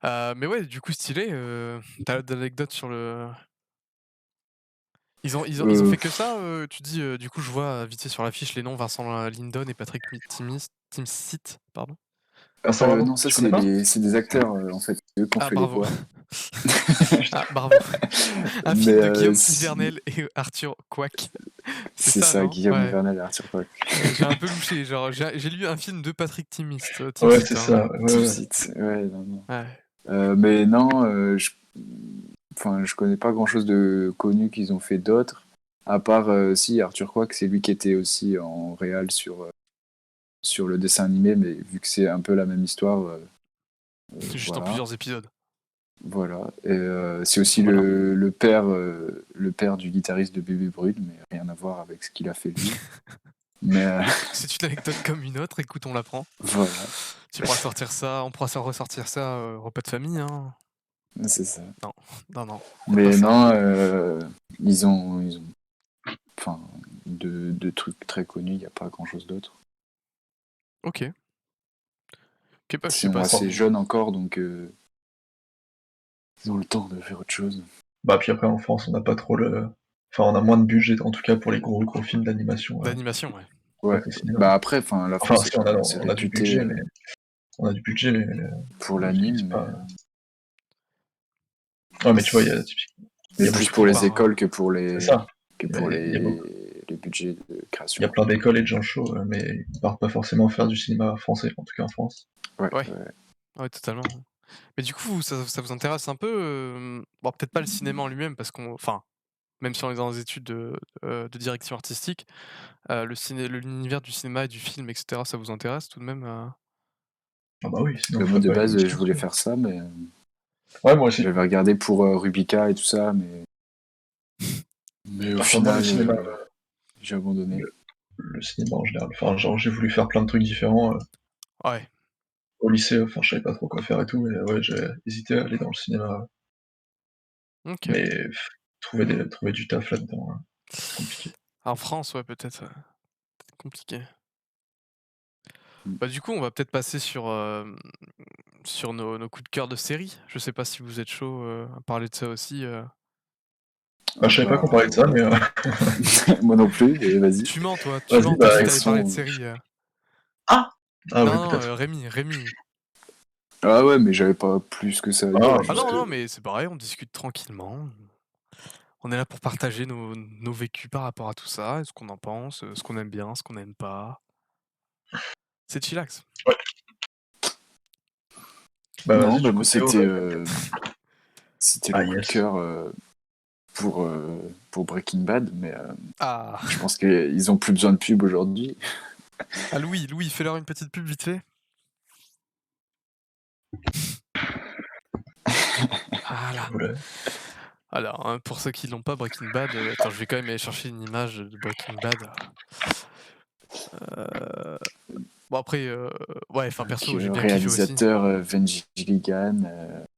A: Mais ouais, du coup, stylé, tu as d'anecdotes sur le ils ont
C: Euh,
A: fait que ça, tu dis, du coup, je vois vite fait sur l'affiche les noms Vincent Lindon et Patrick Timsit, pardon.
B: Vincent Lindon,
C: non, ça,
B: tu connais pas?
C: c'est des acteurs, en fait. C'est eux qui ont
A: Ah
C: fait les
A: bravo.
C: voix.
A: Ah bravo. Un
C: Mais
A: film de Guillaume Ivernel et Arthur Quack. C'est
C: c'est
A: ça,
C: ça,
A: non?
C: Guillaume
A: Ouais.
C: Ivernel et Arthur Paul.
A: J'ai un peu louché, genre j'ai lu un film de Patrick
B: Ouais,
A: Timsit,
B: c'est
A: hein.
B: ça, ouais,
C: Team
B: ouais.
C: Seat, ouais, non, non.
A: Ouais.
C: Mais non, enfin, je connais pas grand chose de connu qu'ils ont fait d'autres. À part, si, Arthur Quack, c'est lui qui était aussi en réal sur le dessin animé, mais vu que c'est un peu la même histoire,
A: C'est juste en
C: voilà.
A: plusieurs épisodes.
C: Voilà. Et c'est aussi
A: Voilà.
C: le père du guitariste de Bébé Brune, mais rien à voir avec ce qu'il a fait lui. Mais
A: C'est une anecdote comme une autre, écoute, on l'apprend.
C: voilà,
A: Tu pourras sortir ça, on pourra ressortir ça, repas de famille, hein.
C: c'est ça.
A: Non, non, non, y a pas
C: Mais
A: ça.
C: non, ils ont enfin, de trucs très connus, il n'y a pas grand chose d'autre.
A: OK. OK, bah,
C: Ils
A: je sais
C: sont
A: pas
C: assez
A: si
C: jeunes encore, donc ils ont le temps de faire autre chose.
B: Bah puis après en France, on n'a pas trop le. Enfin, on a moins de budget, en tout cas pour les gros films d'animation,
A: d'animation, ouais.
C: Ouais.
B: côté cinéma.
C: Bah après, enfin, la
B: Enfin,
C: France est
B: si
C: quand même assez
B: on a du
C: réputée
B: budget, mais
C: pour
B: on l'utilise
C: l'anime,
B: pas. Ouais, mais tu vois, il y
C: mais
B: a
C: plus
B: beaucoup
C: pour
A: Surtout
C: les
A: par,
C: écoles
B: c'est ça.
C: que
B: Il y a,
C: pour
B: il y a beaucoup,
C: les budgets de
B: il y
C: création,
B: a
C: quoi.
B: plein d'écoles et de gens chauds, mais ils partent pas forcément faire du cinéma français, en tout cas en France.
C: Ouais,
A: ouais,
C: ouais.
A: ouais, totalement. Mais du coup, ça vous intéresse un peu, bon, peut-être pas le cinéma en lui-même parce qu'on enfin, même si on est dans des études de direction artistique, l'univers du cinéma et du film et cetera, ça vous intéresse tout de même,
B: Ah bah oui, sinon
C: Bah,
B: on
C: moi,
B: ferait
C: de
B: pas
C: base,
B: l'émission
C: je voulais
B: dessus.
C: faire ça, mais
B: Ouais, moi aussi.
C: j'avais regardé pour Rubica et tout ça, mais au
B: Enfin, moi,
C: final, j'ai abandonné.
B: le cinéma en général. Enfin, genre, j'ai voulu faire plein de trucs différents.
A: Ouais,
B: Au lycée, enfin, je savais pas trop quoi faire et tout, mais ouais, j'ai hésité à aller dans le cinéma.
A: OK.
B: Mais trouver du taf là-dedans, c'est compliqué.
A: En France, ouais, peut-être, compliqué.
C: Mm.
A: Bah, du coup, on va peut-être passer sur nos coups de cœur de série. Je sais pas si vous êtes chaud, à parler de ça aussi,
B: Bah,
C: Ah
B: je savais pas qu'on
C: bah
B: parlait de ça, mais
C: moi non plus, et vas-y.
A: Tu mens toi, tu
B: vas-y,
A: mens, tu as
B: bah
A: dit
C: De
A: que
C: toute
A: tu allais parler de
C: façon,
A: série,
B: ah! Ah
A: Non,
B: oui,
A: non,
B: peut-être.
A: Rémi.
C: ah ouais, mais j'avais pas plus que ça à
B: Ah,
C: dire,
A: Ah non,
C: juste.
A: non, mais c'est pareil, on discute tranquillement. On est là pour partager nos vécus par rapport à tout ça, et ce qu'on en pense, ce qu'on aime bien, ce qu'on n'aime pas. C'est chillax.
B: ouais. Bah,
C: Non,
B: vas-y,
C: bah
B: du
C: moi
B: coup, Théo,
C: c'était. C'était
B: Ah
C: le coup de
B: yes.
C: cœur pour Breaking Bad, mais
A: Ah,
C: je pense qu'ils ont plus besoin de pub aujourd'hui.
A: ah Louis, fais-leur une petite pub vite fait. Voilà.
B: Voilà.
A: Alors, hein, pour ceux qui l'ont pas, Breaking Bad, attends, je vais quand même aller chercher une image de Breaking Bad. Euh, Bon après, ouais, enfin
C: Donc,
A: perso, j'ai bien kiffé aussi.
C: réalisateur Vince Gilligan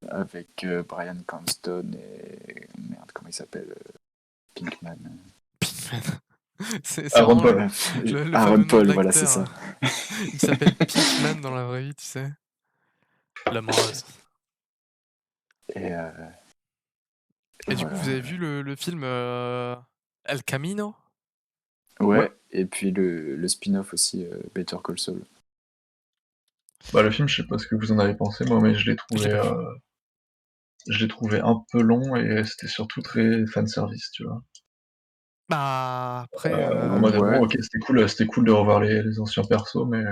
C: avec Bryan Cranston et merde, comment il s'appelle Pinkman.
A: Pinkman. C'est
B: Aaron
A: vraiment
B: Paul.
A: le
C: Aaron
A: fameux nom de
C: Paul, voilà, c'est
A: l'acteur.
C: ça.
A: Il s'appelle Pinkman dans la vraie vie, tu sais. L'homme rose.
C: Et,
A: Et du coup,
C: voilà.
A: vous avez vu le film El Camino?
C: Ouais, et puis le spin-off aussi, Better Call Saul.
B: Bah, le film, je sais pas ce que vous en avez pensé, moi, mais
A: Je l'ai pas vu.
B: je l'ai trouvé un peu long et c'était surtout très fanservice, tu vois.
A: Bah après,
B: En mode, bon,
C: Ouais.
B: ok, c'était cool de revoir les anciens persos, mais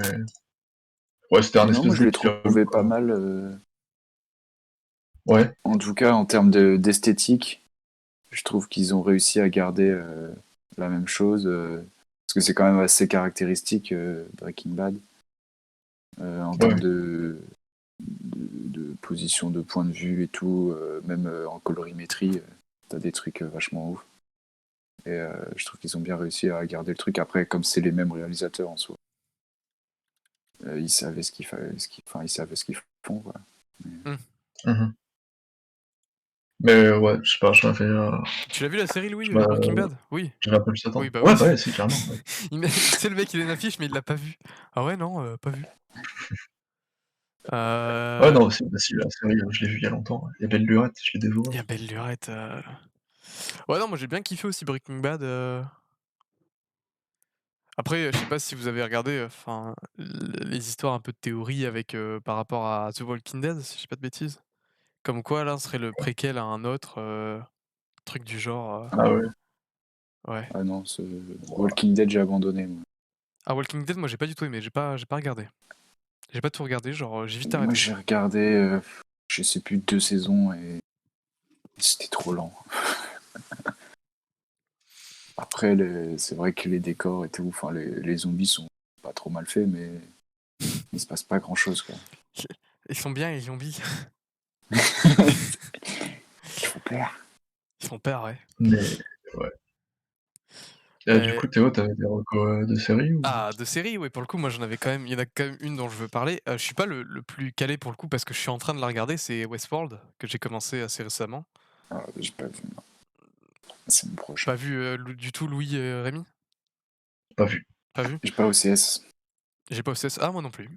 B: ouais, c'était un
C: Non, moi
B: espèce
C: je l'ai
B: d'épilogue,
C: trouvé pas
B: quoi.
C: mal.
B: Ouais,
C: En tout cas, en termes d'esthétique, je trouve qu'ils ont réussi à garder la même chose. Parce que c'est quand même assez caractéristique, Breaking Bad. En
B: ouais,
C: termes de position de point de vue et tout, même en colorimétrie, t'as des trucs vachement ouf. Et je trouve qu'ils ont bien réussi à garder le truc. Après, comme c'est les mêmes réalisateurs en soi, ils savaient ce qu'ils enfin, ils savaient ce qu'ils font. Quoi.
B: mhm. Mais ouais, je sais pas, je m'avais,
A: tu l'as vu la série Louis,
B: je m'a-
A: Breaking Bad? Oui.
B: j'avais un peu plus
A: Oui,
B: attendre.
A: bah
B: Ouais,
A: oui.
B: bah ouais, si, clairement, ouais.
A: Tu sais, le mec, il a une affiche, mais il l'a pas vu. Ah ouais, non, pas vu.
B: Ouais,
A: Euh,
B: non, bah si, la série, je l'ai vue il y a longtemps, ouais. Et Belle Lurette, je l'ai
A: Il
B: dévoré.
A: y a Belle Lurette. Ouais, non, moi j'ai bien kiffé aussi Breaking Bad. Après, je sais pas si vous avez regardé, enfin, les histoires un peu de théorie avec, par rapport à The Walking Dead, si je dis pas de bêtises. Comme quoi l'un serait le préquel à un autre, truc du genre,
B: Ah ouais.
A: ouais.
C: Ah non, ce Walking Dead, j'ai abandonné. Moi,
A: Ah Walking Dead, moi j'ai pas du tout aimé, j'ai pas regardé. J'ai pas tout regardé, genre, j'ai vite
C: Moi,
A: arrêté.
C: j'ai regardé, je sais plus, 2 saisons et c'était trop lent. Après, c'est vrai que les décors et tout, enfin, les zombies sont pas trop mal faits, mais il se passe pas grand chose, quoi.
A: Ils sont bien les zombies.
C: Il faut peur.
A: Ils font peur, ouais.
B: Mais ouais. Et du
A: Mais
B: coup, Théo, t'avais des recos de séries ou?
A: de séries, ouais, pour le coup, moi j'en avais quand même il y en a quand même une dont je veux parler. Je suis pas le plus calé pour le coup parce que je suis en train de la regarder, c'est Westworld, que j'ai commencé assez récemment.
C: Ah, j'ai pas vu, non. C'est mon prochain.
A: Pas vu, du tout Louis et Rémi?
B: Pas vu.
A: Pas vu?
C: J'ai pas OCS.
A: J'ai pas OCS. Ah moi non plus.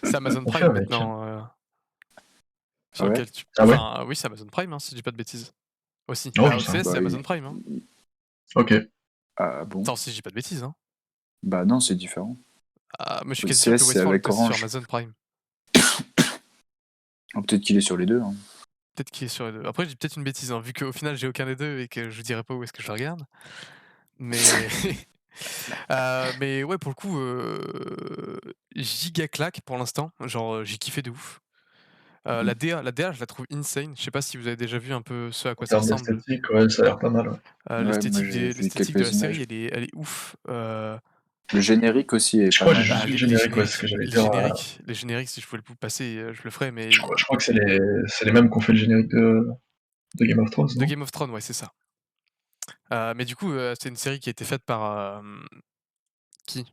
A: C'est Amazon
B: On fait
A: Prime
B: avec.
A: maintenant,
C: Ah
A: sur
C: ouais?
A: lequel tu
B: Ah ouais?
A: enfin, oui, c'est Amazon Prime, hein, si je dis pas de bêtises. Aussi.
B: Non,
A: Bah,
B: je sais rien.
A: OCS, c'est
C: Bah,
A: Amazon Prime, hein.
B: OK.
C: ah bon?
A: Attends, si je dis pas de bêtises, hein.
C: Bah non, c'est différent.
A: Ah, mais je suis quasi sûr
C: OCS,
A: que
C: c'est
A: Westworld
C: avec
A: passe sur
C: Orange.
A: Amazon Prime.
C: Ah, peut-être qu'il est sur les deux. Hein.
A: Peut-être qu'il est sur les 2. Après, je dis peut-être une bêtise, hein, vu qu'au final, j'ai aucun des 2 et que je vous dirai pas où est-ce que je le regarde. Mais mais ouais, pour le coup, giga claque pour l'instant. Genre, j'ai kiffé de ouf.
C: Mhm.
A: La DA, je la trouve insane. Je sais pas si vous avez déjà vu un peu ce à
B: En
A: quoi ça
B: termes
A: ressemble.
B: d'esthétique, ouais, ça a l'air pas mal, ouais.
C: Ouais, moi j'ai vu
A: L'esthétique de la
C: quelques
A: série,
C: images.
A: elle est ouf.
C: Le générique aussi est
B: Je
C: pas
B: crois que j'ai
C: mal.
B: juste
A: Ah
B: vu le générique, ouais, c'est ce que j'allais dire.
A: les génériques, si je pouvais le passer, je le ferais, mais
B: Je crois que c'est les mêmes qui ont fait le générique de Game of Thrones,
A: de
B: non?
A: Game of Thrones, ouais, c'est ça. Mais du coup, c'est une série qui a été faite par, qui?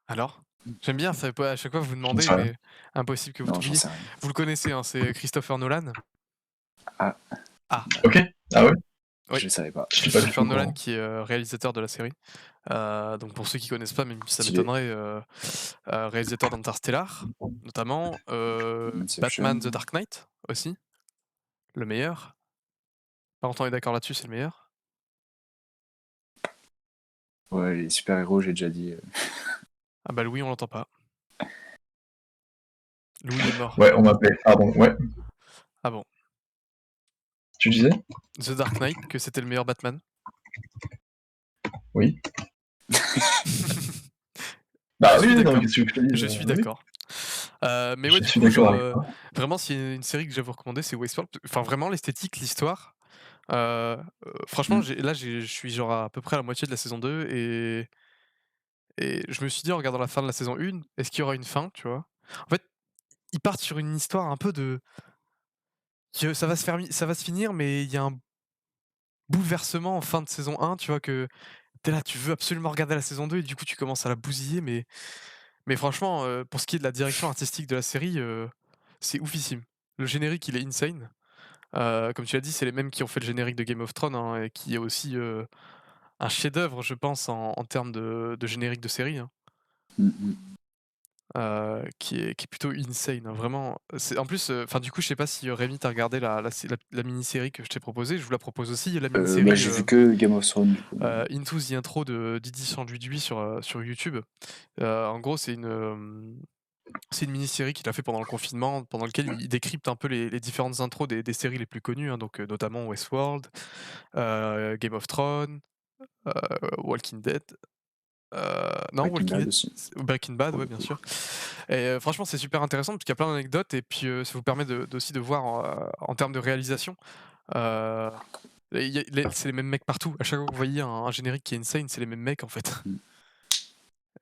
A: Alors? J'aime bien, ça à chaque fois vous
B: J'en
A: demandez,
B: sais rien.
A: mais impossible que vous
C: Non, j'en
A: trouviez.
C: sais rien.
A: Vous le connaissez, hein, c'est Christopher Nolan.
C: Ah,
A: Ah,
B: OK. Ah ouais?
A: oui,
C: je savais pas.
B: J'étais pas du tout
A: Christopher
B: au
A: Nolan
B: courant.
A: qui est, réalisateur de la série. Donc pour ceux qui connaissent pas, même si ça
C: Stylé.
A: m'étonnerait, réalisateur d'Interstellar, notamment, Batman: The
C: Inception.
A: Dark Knight aussi, le meilleur. Pas longtemps on est d'accord là-dessus, c'est le meilleur.
C: Ouais, les super-héros, j'ai déjà dit.
A: Ah bah Louis, on l'entend pas. Louis est mort.
B: Ouais, on m'appelait. Ah bon, ouais.
A: Ah bon.
B: Tu disais?
A: The Dark Knight, que c'était le meilleur Batman.
B: Oui.
A: Je
B: Bah
A: suis
B: oui, non, mais
A: d'accord.
B: qu'est-ce que tu veux que je te dise?
A: Je suis
B: Oui.
A: d'accord. Mais ouais,
B: Je
A: du
B: suis
A: coup,
B: d'accord
A: genre,
B: avec toi.
A: vraiment, s'il y a une série que je vais vous recommander, c'est Westworld. Enfin, vraiment, l'esthétique, l'histoire, heu franchement,
C: Mmh.
A: je suis genre à peu près à la moitié de la saison 2 et je me suis dit en regardant la fin de la saison 1: «Est-ce qu'il y aura une fin?» Tu vois? En fait, ils partent sur une histoire un peu de que ça va se finir, mais il y a un bouleversement en fin de saison 1, tu vois? Que tu es là, tu veux absolument regarder la saison 2 et du coup, tu commences à la bousiller, mais franchement, pour ce qui est de la direction artistique de la série, c'est oufissime. Le générique, il est insane. Comme tu l'as dit, c'est les mêmes qui ont fait le générique de Game of Thrones, hein, et qui est aussi, un chef-d'œuvre, je pense, en termes de générique de série, hein,
C: Mmh mh.
A: qui est plutôt insane, hein, vraiment. C'est en plus, enfin, du coup, je sais pas si, Rémi, tu regardé la mini-série que je t'ai proposée. Je vous la propose aussi, la
C: Bah,
A: mini-série,
C: j'ai vu que Game of Thrones, du coup, mais
A: Into the Intro de Didi Sandwich sur YouTube. En gros, c'est une mini-série qu'il a fait pendant le confinement, pendant lequel il décrypte un peu les différentes intros des séries les plus connues, hein, donc notamment Westworld, Game of Thrones, heu, Walking Dead, non,
C: Breaking
A: Walking
C: Bad
A: Dead,
C: aussi,
A: Breaking Bad,
C: pour
A: ouais,
C: le
A: bien
C: coup.
A: sûr, et franchement, c'est super intéressant parce qu'il y a plein d'anecdotes et puis, ça vous permet aussi de voir, en termes de réalisation, heu, et il y a les c'est les mêmes mecs partout. À chaque fois que vous voyez un générique qui est insane, c'est les mêmes mecs, en fait,
C: Mmh.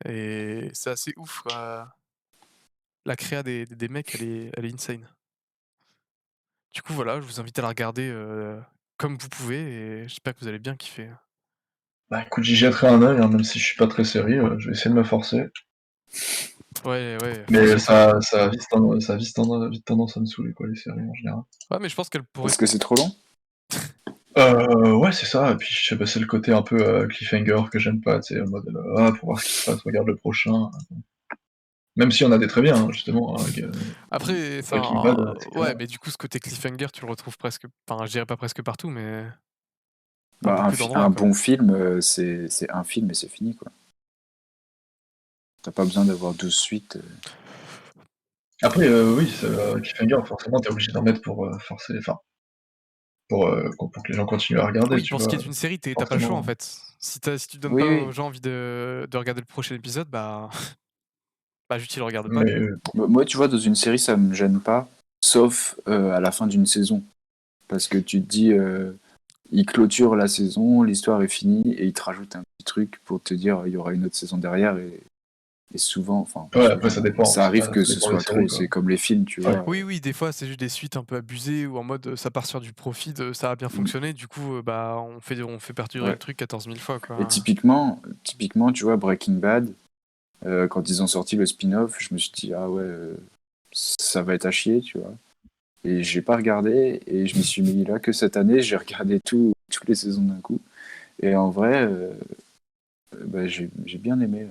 A: et c'est assez ouf, la créa des mecs, elle est insane. Du coup, voilà, je vous invite à la regarder, comme vous pouvez et j'espère que vous allez bien kiffer.
B: Bah, écoute, j'y jetterai un œil, hein, même si je suis pas très série, je vais essayer de me forcer.
A: Ouais, ouais,
B: Mais
A: force-toi.
B: ça a vite tendance à me saouler, quoi, les séries en général.
A: Ouais, mais je pense qu'elle pourrait
C: Parce que c'est trop long?
B: Ouais, c'est ça, et puis je sais pas, c'est le côté un peu, cliffhanger que j'aime pas, tu sais, en mode, «Ah, pour voir ce qui se passe, regarde le prochain». Même si on a des très bien, hein, justement,
A: après,
B: Breaking Bad,
A: enfin,
B: c'était
A: ouais, mais du coup, ce côté cliffhanger, tu le retrouves presque, enfin, je dirais pas presque partout, mais à
C: Bah,
A: beaucoup d'endroits,
C: un
A: quoi.
C: bon film, c'est un film et c'est fini, quoi. Tu pas besoin d'avoir 12 suites.
B: après, oui, cliffhanger, forcément, tu es obligé d'en mettre pour, forcer, enfin, pour que les gens continuent à regarder,
A: Oui,
B: tu
A: pour ce qui est
B: vois?
A: d'une série, tu pas le choix, en
B: Forcément.
A: fait. Si tu donnes
C: Oui,
A: pas aux
C: oui.
A: gens envie de regarder le prochain épisode, bah bah, juste, ils le regardent pas, du
B: Mais
A: coup.
C: Moi, tu vois, dans une série, ça me gêne pas, sauf à la fin d'une saison. Parce que tu te dis, il clôture la saison, l'histoire est finie, et il te rajoute un petit truc pour te dire, il y aura une autre saison derrière, et souvent, enfin,
B: ouais, après ça
C: souvent,
B: dépend,
C: ça arrive que
B: ça
C: ce
B: dépend des
C: soit
B: séries,
C: trop,
B: quoi.
C: c'est comme les films, tu
B: Ouais.
C: vois.
A: Oui, oui, des fois, c'est juste des suites un peu abusées ou en mode, ça part sur du profit, ça a bien
C: Mm,
A: fonctionné, du coup, bah, on fait perdurer le
C: ouais.
A: truc 14 000 fois,
C: Et
A: quoi.
C: typiquement, tu vois, Breaking Bad, quand ils ont sorti le spin-off, je me suis dit, ah ouais, ça va être à chier, tu vois. Et j'ai pas regardé, et je m'y suis mis là que cette année, j'ai regardé toutes les saisons d'un coup. Et en vrai, bah, j'ai bien aimé.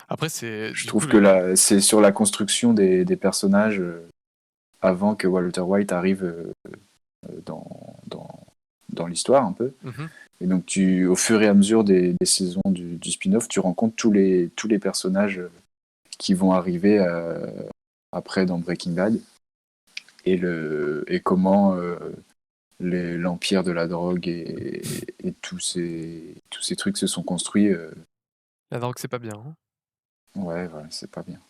A: Après, c'est
C: Je
A: du coup
C: trouve que c'est sur la construction des personnages avant que Walter White arrive dans, dans, dans l'histoire un peu.
A: mmh
C: Et donc, au fur et à mesure des saisons du spin-off, tu rencontres tous les personnages qui vont arriver après dans Breaking Bad, et comment l'empire de la drogue et tous ces trucs se sont construits.
A: La drogue, c'est pas bien, hein.
C: Ouais, voilà, c'est pas bien.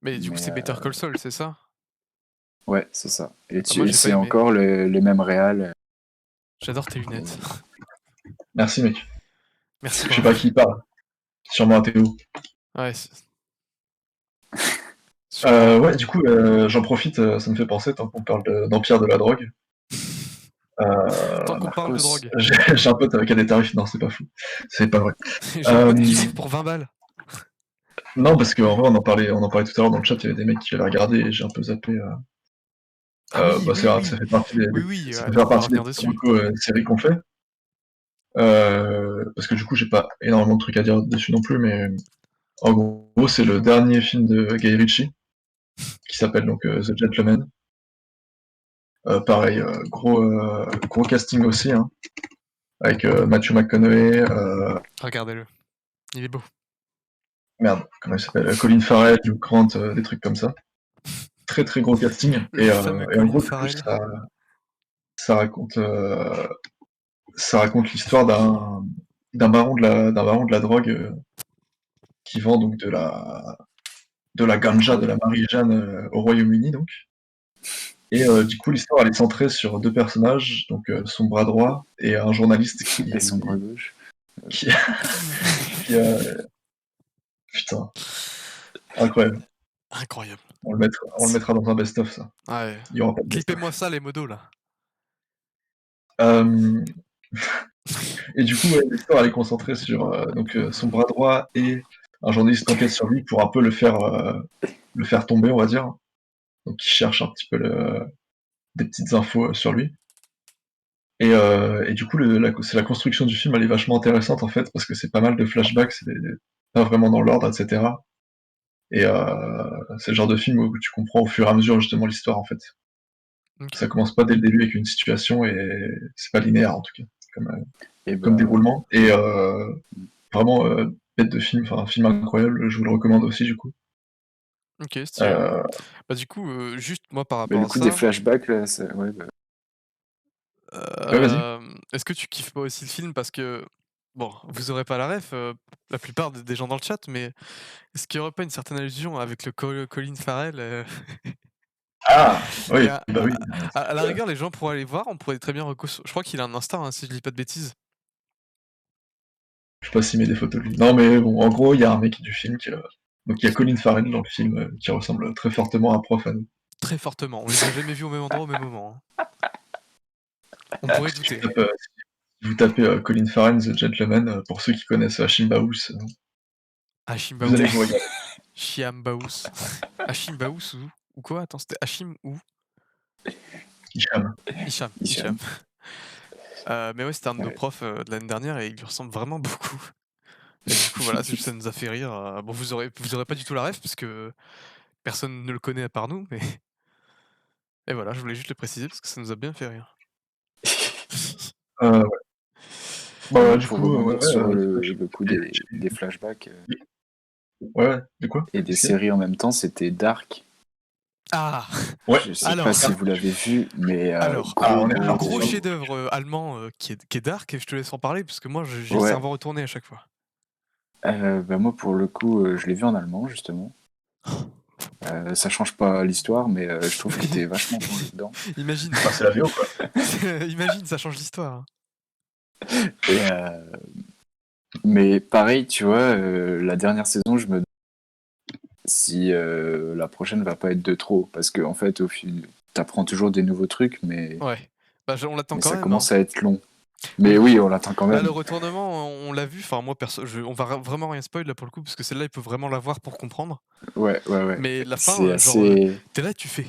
A: Mais du coup,
C: Mais
A: c'est Better Call Saul, c'est ça?
C: ouais, c'est ça. Et,
A: Bah, moi, j'ai pas
C: c'est
A: aimé.
C: encore les mêmes réals.
A: J'adore tes lunettes.
B: Merci, mec.
A: Merci
B: Je
A: pour
B: sais
A: la
B: pas à
A: ref.
B: qui il parle. Sûrement à Théo.
A: Ouais, sûrement, ouais.
B: Ouais, du coup, j'en profite, ça me fait penser, tant qu'on parle d'empire de la drogue.
A: Tant qu'on parle de
C: Narcos.
A: drogue.
B: J'ai un pote qui a des tarifs, non, c'est pas fou. C'est pas vrai.
A: J'ai un
B: Euh,
A: pote qui sait pour 20 balles.
B: non, parce qu'en vrai, on en parlait tout à l'heure dans le chat, il y avait des mecs qui allaient regarder et j'ai un peu zappé.
A: Ah oui,
B: Bah,
A: oui,
B: ça
A: oui.
B: fait partie
A: Oui, oui,
B: ça peut
A: on
B: faire
A: va
B: partie des
A: revenir
B: petits
A: dessus.
B: recos, séries qu'on fait. Parce que du coup, j'ai pas énormément de trucs à dire dessus non plus, mais en gros, c'est le dernier film de Guy Ritchie, qui s'appelle donc The Gentleman. Pareil, gros casting aussi, hein, avec Matthew McConaughey,
A: Regardez-le. Il est beau.
B: merde, comment il s'appelle? Colin Farrell, Hugh Grant, des trucs comme ça. Très très gros casting.
A: Le fameux
B: Et en
A: Colin
B: gros, du coup,
A: Farrell.
B: ça raconte, ça raconte l'histoire d'un baron de la drogue qui vend donc de la ganja, de la
C: Incroyable.
B: Marie-Jeanne au Royaume-Uni, donc. Et du coup, l'histoire, elle est centrée sur deux personnages, donc son bras droit et un journaliste
C: Et son bras gauche.
B: qui, qui, putain, incroyable.
A: Incroyable.
B: On le mettra dans un best-of, ça.
A: Ouais.
B: Il y aura pas de best-of.
A: Clippez-moi ça, les modos, là.
B: Et du coup, ouais, l'histoire, elle est concentrée sur donc, son bras droit et un journaliste qui enquête sur lui pour un peu le faire tomber, on va dire. Donc, il cherche un petit peu des petites infos sur lui. Et du coup, c'est la construction du film, elle est vachement intéressante en fait, parce que c'est pas mal de flashbacks, c'est pas vraiment dans l'ordre, etc. Et c'est le genre de film où tu comprends au fur et à mesure justement l'histoire en fait.
A: Ok.
B: Ça commence pas dès le début avec une situation et c'est pas linéaire en tout cas,
C: Et
B: comme
C: bah,
B: déroulement. Et vraiment, bête de film, enfin un film incroyable, je vous le recommande aussi du coup.
A: Ok, stylé.
B: Euh,
A: Bah, du coup, juste moi par
C: mais
A: rapport
C: le
A: à
C: coup des
A: ça,
C: flashbacks, là, ouais, bah,
B: ouais, vas-y.
A: est-ce que tu kiffes pas aussi le film? Parce que, bon, vous aurez pas la ref, la plupart des gens dans le chat, mais est-ce qu'il y aurait pas une certaine allusion avec le Colin Farrell?
B: Ah,
A: Et
B: oui, bah oui.
A: à la rigueur, les gens pourraient aller voir, on pourrait très bien je crois qu'il a un Insta, hein, si je dis pas de bêtises.
B: Je sais pas s'il met des photos de lui. Non, mais bon, en gros, il y a un mec du film donc il y a Colin Farrell dans le film qui ressemble très fortement à un prof à nous.
A: Très fortement. On les a jamais vus au même endroit, au même moment, hein. On pourrait
B: Si tu
A: douter.
B: tapes, si vous tapez Colin Farrell, The Gentleman, pour ceux qui connaissent Hashim Baous,
A: Hachim
B: vous
A: Baous.
B: allez vous régaler.
A: Chiam Baous. Hachim Baous ou quoi? Attends, c'était Hachim ou
B: Hicham.
A: Hicham?
C: Hicham.
A: Hicham. Mais ouais, c'était un de nos
C: Ouais.
A: profs de l'année dernière et il lui ressemble vraiment beaucoup. Et du coup, voilà, ça nous a fait rire. Bon, vous aurez pas du tout la ref parce que personne ne le connaît à part nous, mais et voilà, je voulais juste le préciser parce que ça nous a bien fait rire.
B: Ouais. Bah,
C: Mais
B: du
C: pour
B: coup, ouais,
C: rebondir sur
B: c'est vrai que
C: le coup des flashbacks
B: ouais, de quoi?
C: et des
B: Qu'est-ce qu'il y a?
C: séries en même temps, c'était Dark.
A: Ah!
B: Ouais,
C: Je sais pas
A: Alors
C: si vous l'avez vu, mais
B: on est
C: gros,
A: gros
B: parti.
A: chef-d'œuvre allemand qui est dark et je te laisse en parler parce que moi j'ai le
C: ouais.
A: cerveau retourné à chaque fois.
C: Bah moi, pour le coup, je l'ai vu en allemand, justement. Ça change pas l'histoire, mais je trouve que t'es vachement plongé dedans.
A: Imagine,
B: Bah, c'est la VO, quoi.
A: imagine, ça change l'histoire, hein.
C: Et, mais pareil, tu vois, la dernière saison, je me demande si la prochaine va pas être de trop. Parce que, en fait, au fil, t'apprends toujours des nouveaux trucs,
A: Ouais. Bah, on l'attend
C: mais
A: quand
C: ça
A: même, hein.
C: commence à être long. Mais
A: Oui.
C: oui, on l'attend quand
A: Là, le
C: même.
A: retournement, on l'a vu. Enfin, moi, perso, on va vraiment rien spoil là pour le coup, parce que celle-là, il peut vraiment la voir pour comprendre.
C: Ouais, ouais, ouais.
A: Mais la fin,
C: C'est
A: genre,
C: assez.
A: t'es là, tu fais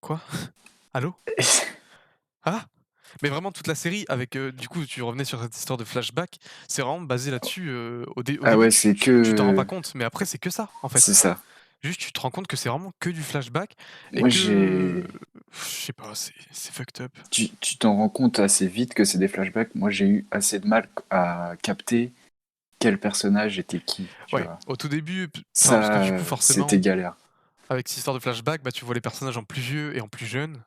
A: quoi? Allô? Ah? Mais vraiment, toute la série, avec du coup, tu revenais sur cette histoire de flashback, c'est vraiment basé là-dessus. Au
C: Ah
A: début,
C: ouais, c'est
A: tu t'en rends pas
C: que.
A: compte, mais après, c'est que ça, en
C: C'est
A: fait.
C: ça.
A: Juste, tu te rends compte que c'est vraiment que du flashback et
C: Moi,
A: que.
C: j'ai.
A: Je sais pas, c'est fucked up.
C: Tu t'en rends compte assez vite que c'est des flashbacks. Moi, j'ai eu assez de mal à capter quel personnage était qui, tu
A: Ouais,
C: vois.
A: au tout début, enfin, parce que du coup,
C: Ça, c'était
A: forcément,
C: galère.
A: avec cette histoire de flashback, bah, tu vois les personnages en plus vieux et en plus jeunes,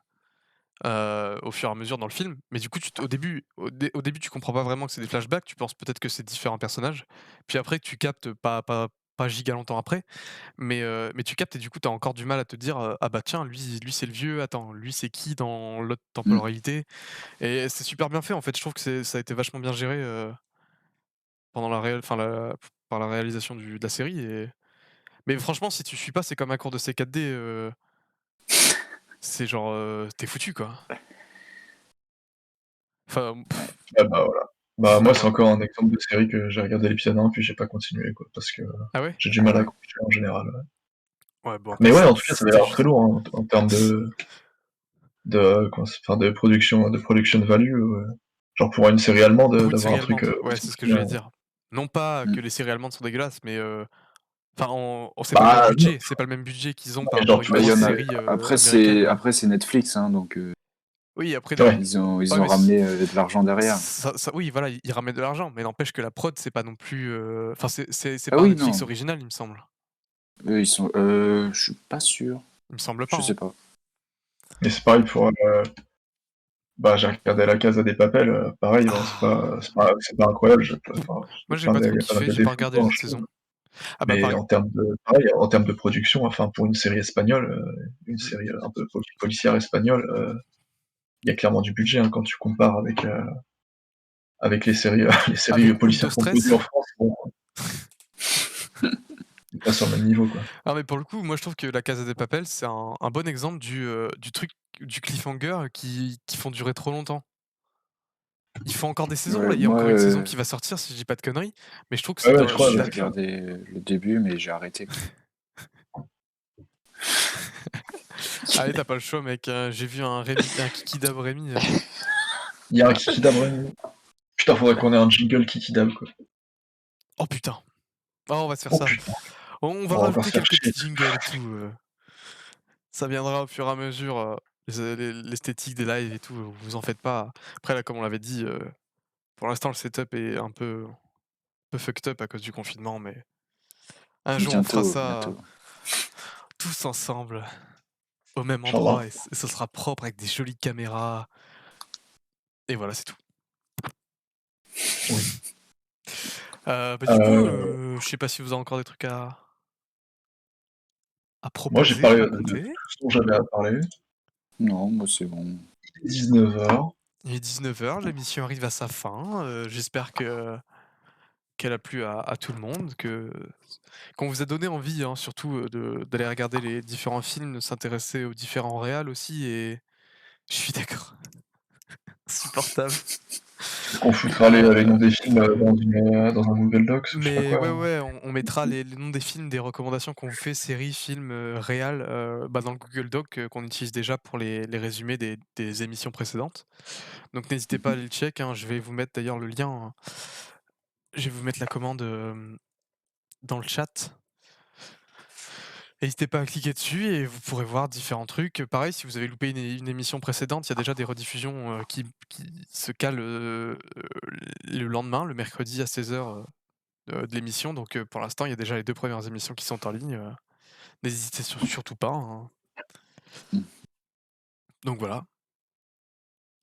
A: au fur et à mesure dans le film. Mais du coup, au début, tu comprends pas vraiment que c'est des flashbacks, tu penses peut-être que c'est différents personnages. Puis après, tu captes pas giga longtemps après, mais tu captes et du coup, tu as encore du mal à te dire, «Ah bah tiens, lui c'est le vieux, attends, lui c'est qui dans l'autre
C: Mm.
A: temporalité?» Et c'est super bien fait en fait, je trouve que ça a été vachement bien géré, pendant par la réalisation de la série mais franchement, si tu suis pas, c'est comme un cours de C4D, c'est genre, tu foutu quoi. Enfin,
B: Ah bah, voilà. Bah, moi, c'est
A: vraiment.
B: encore un exemple de série que j'ai regardé l'épisode 1 puis j'ai pas continué, quoi, parce que
A: Ah ouais?
B: j'ai du
C: Ah
B: mal à
C: ouais.
B: accrocher en général, ouais.
A: Ouais, bon après
B: Mais ouais, en tout cas, ça avait
A: c'était
B: l'air très
A: juste
B: lourd, hein, en termes de production value, genre pour une série allemande,
A: pour une
B: d'avoir
A: série
B: un truc,
A: allemande, ouais, c'est ce que
B: aussi bien.
A: j'allais dire. Non pas
C: Mm.
A: que les séries allemandes sont dégueulasses, mais enfin on c'est pas le même
B: Bah, non,
A: budget, c'est pas le même budget qu'ils ont par
B: mais genre,
A: rapport à une
B: tu vois,
C: Bah, il y
A: grosse
C: en a.
A: série, américaine.
C: Après, c'est Netflix, hein, donc
A: Oui, après
B: ouais,
A: ouais,
C: ils ont
A: mais
C: ramené de l'argent derrière.
A: oui, voilà, ils ramènent de l'argent, mais n'empêche que la prod, c'est pas non plus, enfin c'est
C: Ah
A: pas un
C: oui,
A: Netflix
C: non.
A: original, il me semble.
C: Eux, ils sont. Je suis pas sûr.
A: Il me semble pas,
C: Je sais
A: hein.
C: pas.
B: mais c'est pareil pour, bah, j'ai regardé La Casa des Papel, pareil, bon,
A: Ah!
B: c'est pas incroyable, enfin,
A: Moi j'ai pas
B: il
A: trop
B: y a pas mal
A: kiffé,
B: de
A: j'ai pas
B: défauts
A: regardé les
B: dedans,
A: autres
B: je trouve.
A: saisons. Ah bah,
B: Mais
A: pareil.
B: en termes de production, enfin pour une série espagnole, une
A: Mmh.
B: série, un peu policière espagnole, il y a clairement du budget, hein, quand tu compares avec les séries, les séries
A: Avec Mundo
B: policières qu'on produit en
A: Stress?
B: France, bon, c'est pas sur le même niveau, quoi.
A: Ah mais pour le coup, moi je trouve que La Casa de Papel, c'est un bon exemple du truc, du cliffhanger qui font durer trop longtemps. Il faut encore des saisons
C: Ouais,
A: là, il y a
C: moi,
A: encore une saison qui va sortir si je dis pas de conneries, mais je trouve que
B: Ouais,
A: c'est
B: ouais, je
A: dans je
B: crois,
A: suis
C: j'ai
B: ouais,
A: d'accord.
C: regardé le début, mais j'ai arrêté.
A: Allez, tu pas le choix mec, j'ai vu un Kiki Dab Rémi,
B: il y a un Kiki Dab Rémi. Putain, faudrait qu'on ait un jingle Kiki Dab, quoi.
A: oh putain! Oh on va se faire
B: Oh
A: ça.
B: putain,
A: On va
B: on va encore
A: rajouter
B: se faire
A: quelques
B: chier.
A: petits jingles et tout, ça viendra au fur et à mesure, l'esthétique des lives et tout, vous en faites pas. Après là, comme on l'avait dit, pour l'instant le setup est un peu fucked up à cause du confinement, mais un jour on fera
C: Bientôt,
A: ça
C: bientôt.
A: tous ensemble, au même
B: Inch'Allah.
A: endroit et ce sera propre avec des jolies caméras et voilà, c'est tout.
B: Oui.
A: Bah, du coup,
B: Heu,
A: je sais pas si vous avez encore des trucs à
B: Moi, j'ai
A: proposer,
B: parlé de
A: raconter?
B: tout ce dont j'avais à parler.
C: Non, moi c'est bon.
B: Il est 19h.
A: Il est 19h, l'émission arrive à sa fin, j'espère qu'elle a plu à tout le monde, qu'on vous a donné envie, hein, surtout, d'aller regarder les différents films, de s'intéresser aux différents réals aussi et je suis d'accord, insupportable.
B: Est-ce qu'on foutra les noms des films, dans un Google Docs ou je sais pas
A: Mais
B: quoi,
A: ouais,
B: hein?
A: ouais, on mettra les noms des films, des recommandations qu'on vous fait, séries, films, réals, bah, dans le Google Doc, qu'on utilise déjà pour les résumés des émissions précédentes. Donc n'hésitez pas à
C: Mhm.
A: aller le check, hein. Je vais vous mettre d'ailleurs le lien, je vais vous mettre la commande, dans le chat. N'hésitez pas à cliquer dessus et vous pourrez voir différents trucs. Pareil, si vous avez loupé une émission précédente, il y a déjà des rediffusions, qui se calent, le lendemain, le mercredi à 16h, de l'émission. Donc, pour l'instant, il y a déjà les 2 premières émissions qui sont en ligne, n'hésitez surtout pas, hein. Donc voilà,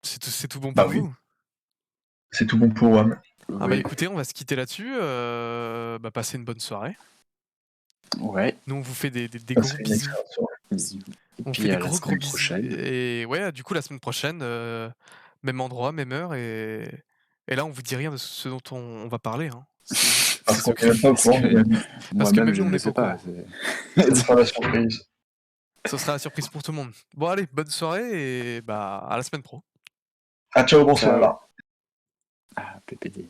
A: c'est tout bon
B: Bah
A: pour
B: oui,
A: vous?
B: c'est tout bon pour WAM.
A: Ah bah,
C: Oui,
A: écoutez, on va se quitter là-dessus, bah, passez une bonne soirée.
C: ouais.
A: Nous, on vous fait des gros
B: Passez une
A: bisous.
B: excellente soirée.
C: Bisous. Et
A: On vous fait
C: puis
A: des
C: à la
A: gros
C: semaine
A: bisous
C: prochaine.
A: et ouais, du coup, la semaine prochaine, même endroit, même heure et là, on vous dit rien de ce dont on va parler, hein. C'est
B: Parce qu'on est
A: secret.
B: même pas au
C: Parce
B: courant
C: que
B: nous-mêmes.
A: Parce que
C: moi-même,
A: même
C: je
A: nous, on
C: ne le
A: n'est pas
C: sais
A: au
C: pas.
A: courant.
B: Ça sera la surprise.
A: Ce sera la surprise pour tout le monde. Bon allez, bonne soirée et bah, à la semaine pro.
B: Ah ciao, bonsoir
C: Ciao.
B: là.
C: Ah, PPD.